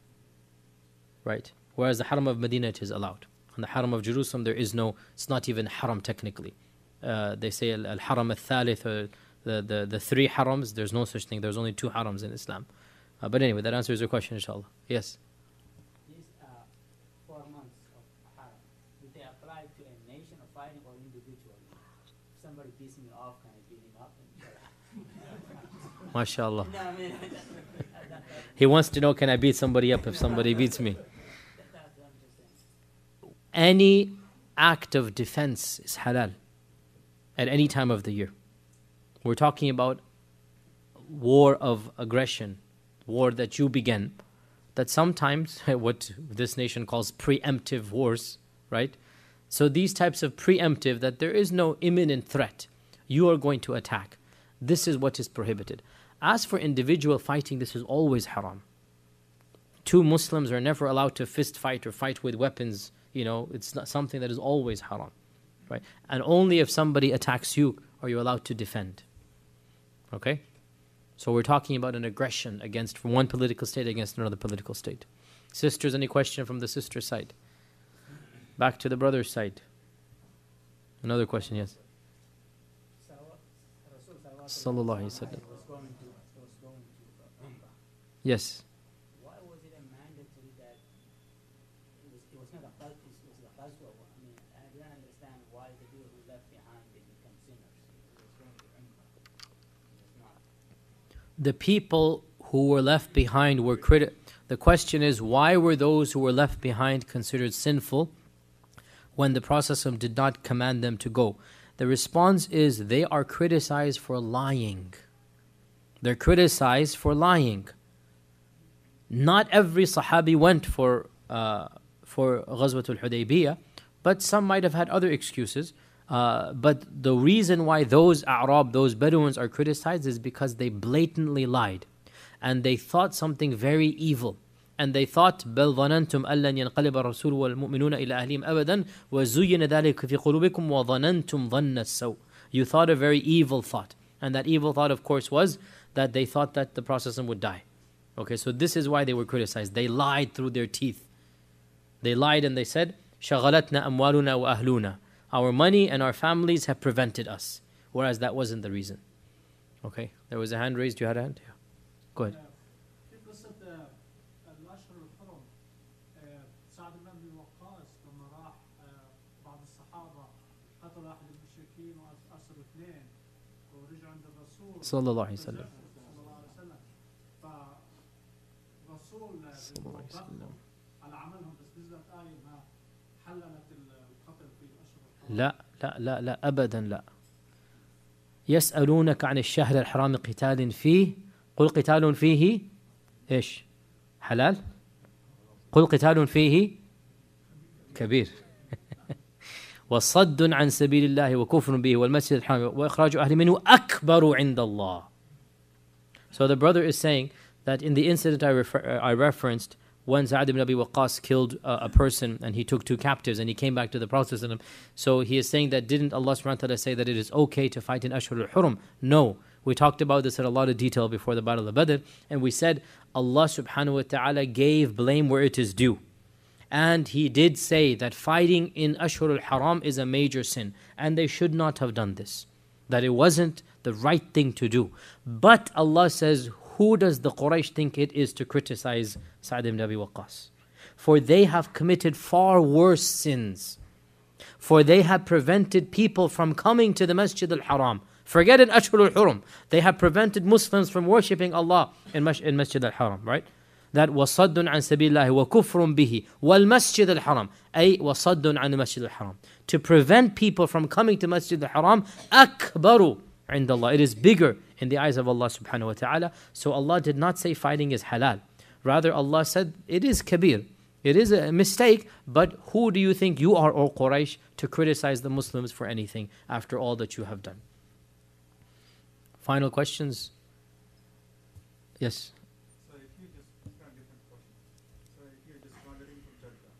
Right? Whereas the haram of Medina, it is allowed. In the haram of Jerusalem, it's not even haram technically. They say al-haram al-thalith, the 3 harams, there's no such thing. There's only 2 harams in Islam. But anyway, that answers your question, inshallah. Yes? These 4 months of haram, do they apply to a nation of fighting or individually? If somebody beats me off, can I beat him up? MashaAllah. No, I mean, He wants to know, can I beat somebody up if somebody beats me? Any act of defense is halal at any time of the year. We're talking about war of aggression, war that you began, that sometimes, what this nation calls preemptive wars, right? So these types of preemptive, that there is no imminent threat, you are going to attack. This is what is prohibited. As for individual fighting, this is always haram. 2 Muslims are never allowed to fist fight or fight with weapons. It's not something that is always haram, right? And only if somebody attacks you are you allowed to defend. Okay? So we're talking about an aggression against one political state against another political state. Sisters, any question from the sister side? Back to the brother's side. Another question, yes. Sallallahu Alaihi Wasallam. Yes. Why was it mandatory that it was not a fight, it was a ghazwa? I mean, I don't understand why the people who left behind they become sinners. It was going to Umrah. It was not. The people who were left behind were The question is, why were those who were left behind considered sinful when the Prophet did not command them to go? The response is, they are criticized for lying. They're criticized for lying. Not every Sahabi went for Ghazwatul Hudaybiyah, but some might have had other excuses. But the reason why those A'rab, those Bedouins are criticized is because they blatantly lied. And they thought something very evil. And they thought, بَلْ ظَنَنْتُمْ أَلَّنْ يَنْقَلِبَ الرَّسُولُ وَالْمُؤْمِنُونَ إِلَى أَهْلِهِمْ أَبَدًا وَزُيِّنَ ذَلِكَ فِي قُلُوبِكُمْ وَظَنَنْتُمْ ظَنَّ السَّوْءِ. You thought a very evil thought. And that evil thought, of course, was that they thought that the Prophet would die. Okay, so this is why they were criticized. They lied through their teeth. They lied and they said, شَغَلَتْنَا أَمْوَالُنَا وَأَهْلُونَا. Our money and our families have prevented us. Whereas that wasn't the reason. Okay, there was a hand raised. You had a hand? Yeah. Go ahead. Sallallahu Alaihi Wasallam. الرسول وبخهم على عملهم، بس نزلت آية إنها حللت القتل في الأشهر الحرام. لا أبدا لا. يسألونك عن الشهر الحرام قتال فيه قل قتال فيه إيش؟ حلال؟ قل قتال فيه كبير وصد عن سبيل الله وكفر به والمسجد الحرام وإخراج أهل منه أكبر عند الله. So the brother is saying that in the incident I referenced, when Sa'ad ibn Abi Waqqas killed a person and he took 2 captives and he came back to the Prophet, so he is saying that didn't Allah subhanahu wa ta'ala say that it is okay to fight in Ashhur al-Hurum? No. We talked about this in a lot of detail before the Battle of Badr, and we said Allah subhanahu wa ta'ala gave blame where it is due. And He did say that fighting in Ashhur al-Haram is a major sin, and they should not have done this, that it wasn't the right thing to do. But Allah says, who does the Quraysh think it is to criticize Sa'ad ibn Abi Waqqas? For they have committed far worse sins. For they have prevented people from coming to the Masjid al-Haram. Forget in Ashhur al-Hurum. They have prevented Muslims from worshipping Allah in Masjid al-Haram, right? That وَصَدٌّ عَنْ سَبِيلِ اللَّهِ وَكُفْرٌ بِهِ وَالْمَسْجِدِ الْحَرَامِ أي وَصَدٌّ عَنِ الْمَسْجِدِ الْحَرَامِ. To prevent people from coming to Masjid al-Haram, أَكْبَرُ عِنْدَ اللَّهِ. It is bigger in the eyes of Allah subhanahu wa ta'ala. So Allah did not say fighting is halal. Rather Allah said it is kabir. It is a mistake, but who do you think you are, O Quraysh, to criticize the Muslims for anything after all that you have done? Final questions? Yes. So if you just, it's kind of different question. So if you're just wandering from Jeddah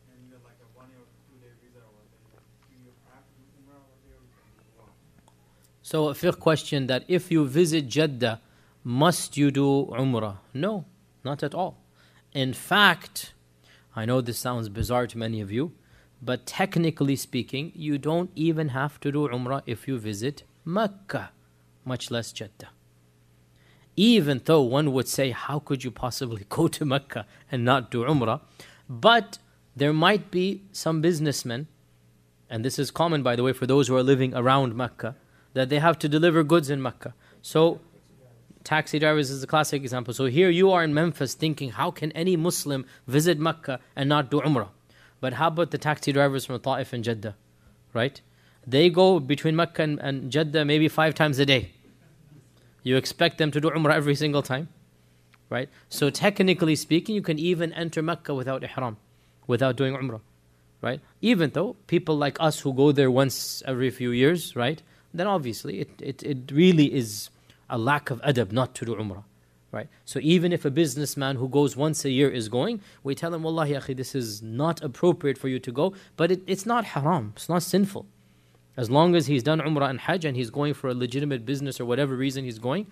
and you're like a 1 or 2 day visa or whatever, do you have to do Umrah or there you can go on? So a fiqh question that if you visit Jeddah, must you do Umrah? No, not at all. In fact, I know this sounds bizarre to many of you, but technically speaking, you don't even have to do Umrah if you visit Mecca, much less Jeddah. Even though one would say, how could you possibly go to Mecca and not do Umrah? But there might be some businessmen, and this is common by the way for those who are living around Mecca, that they have to deliver goods in Mecca. So taxi drivers is a classic example. So here you are in Memphis thinking, how can any Muslim visit Mecca and not do Umrah? But how about the taxi drivers from Ta'if and Jeddah, right? They go between Mecca and Jeddah maybe 5 times a day. You expect them to do Umrah every single time, right? So technically speaking, you can even enter Mecca without ihram, without doing Umrah, right? Even though people like us who go there once every few years, right? Then obviously it really is a lack of adab not to do Umrah, right? So even if a businessman who goes once a year is going, we tell him, Wallahi akhi, this is not appropriate for you to go, but it's not haram, it's not sinful. As long as he's done Umrah and Hajj and he's going for a legitimate business or whatever reason he's going,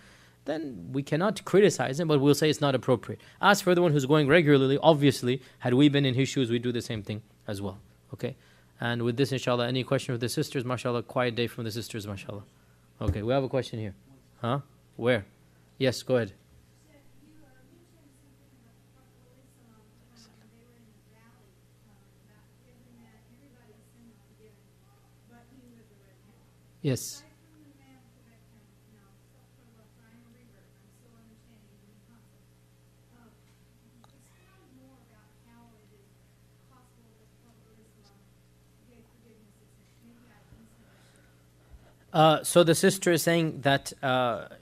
then we cannot criticize him, but we'll say it's not appropriate. As for the one who's going regularly, obviously, had we been in his shoes, we'd do the same thing as well. Okay? And with this, inshallah, any question with the sisters? MashaAllah, quiet day from the sisters, MashaAllah. Okay, we have a question here. Huh? Where? Yes, go ahead. Yes. So the sister is saying that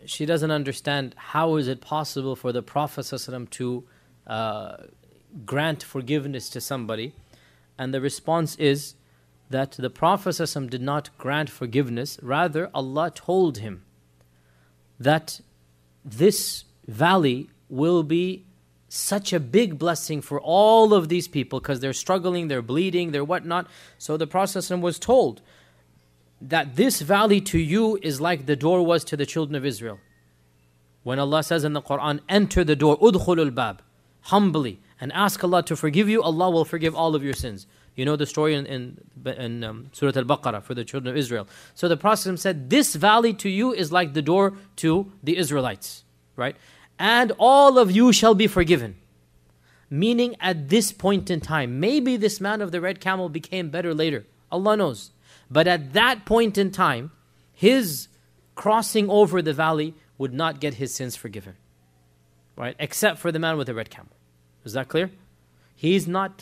she doesn't understand how is it possible for the Prophet ﷺ to grant forgiveness to somebody, and the response is that the Prophet ﷺ did not grant forgiveness. Rather, Allah told him that this valley will be such a big blessing for all of these people because they're struggling, they're bleeding, they're whatnot. So the Prophet ﷺ was told that this valley to you is like the door was to the children of Israel. When Allah says in the Quran, enter the door, udkhulul bab, humbly, and ask Allah to forgive you, Allah will forgive all of your sins. You know the story in Surah Al-Baqarah for the children of Israel. So the Prophet said, this valley to you is like the door to the Israelites, right? And all of you shall be forgiven. Meaning at this point in time, maybe this man of the red camel became better later. Allah knows. But at that point in time, his crossing over the valley would not get his sins forgiven. right? Except for the man with the red camel. Is that clear? He's not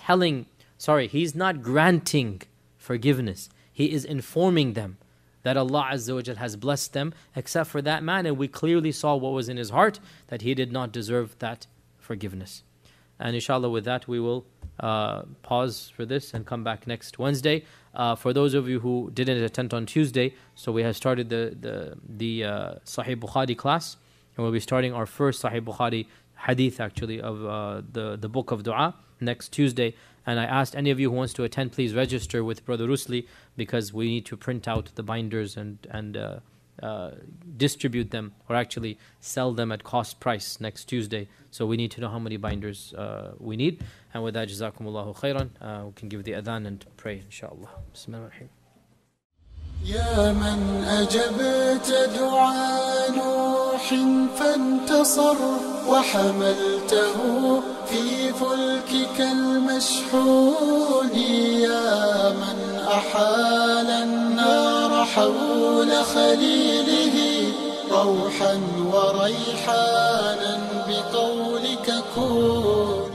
granting forgiveness. He is informing them that Allah Azza wa Jal has blessed them, except for that man, and we clearly saw what was in his heart, that he did not deserve that forgiveness. And inshallah, with that, we will pause for this and come back next Wednesday. For those of you who didn't attend on Tuesday, so we have started the Sahih Bukhari class, and we'll be starting our first Sahih Bukhari hadith, actually, of the book of dua next Tuesday. And I asked any of you who wants to attend, please register with Brother Rusli, because we need to print out the binders and distribute them, or actually sell them at cost price next Tuesday. So we need to know how many binders we need. And with that, jazakumullahu khairan. We can give the adhan and pray, inshallah. Bismillahirrahmanirrahim. يا من أجبت دعاء نوح فانتصر وحملته في فلكك المشحون يا من أحال النار حول خليله روحا وريحانا بقولك كن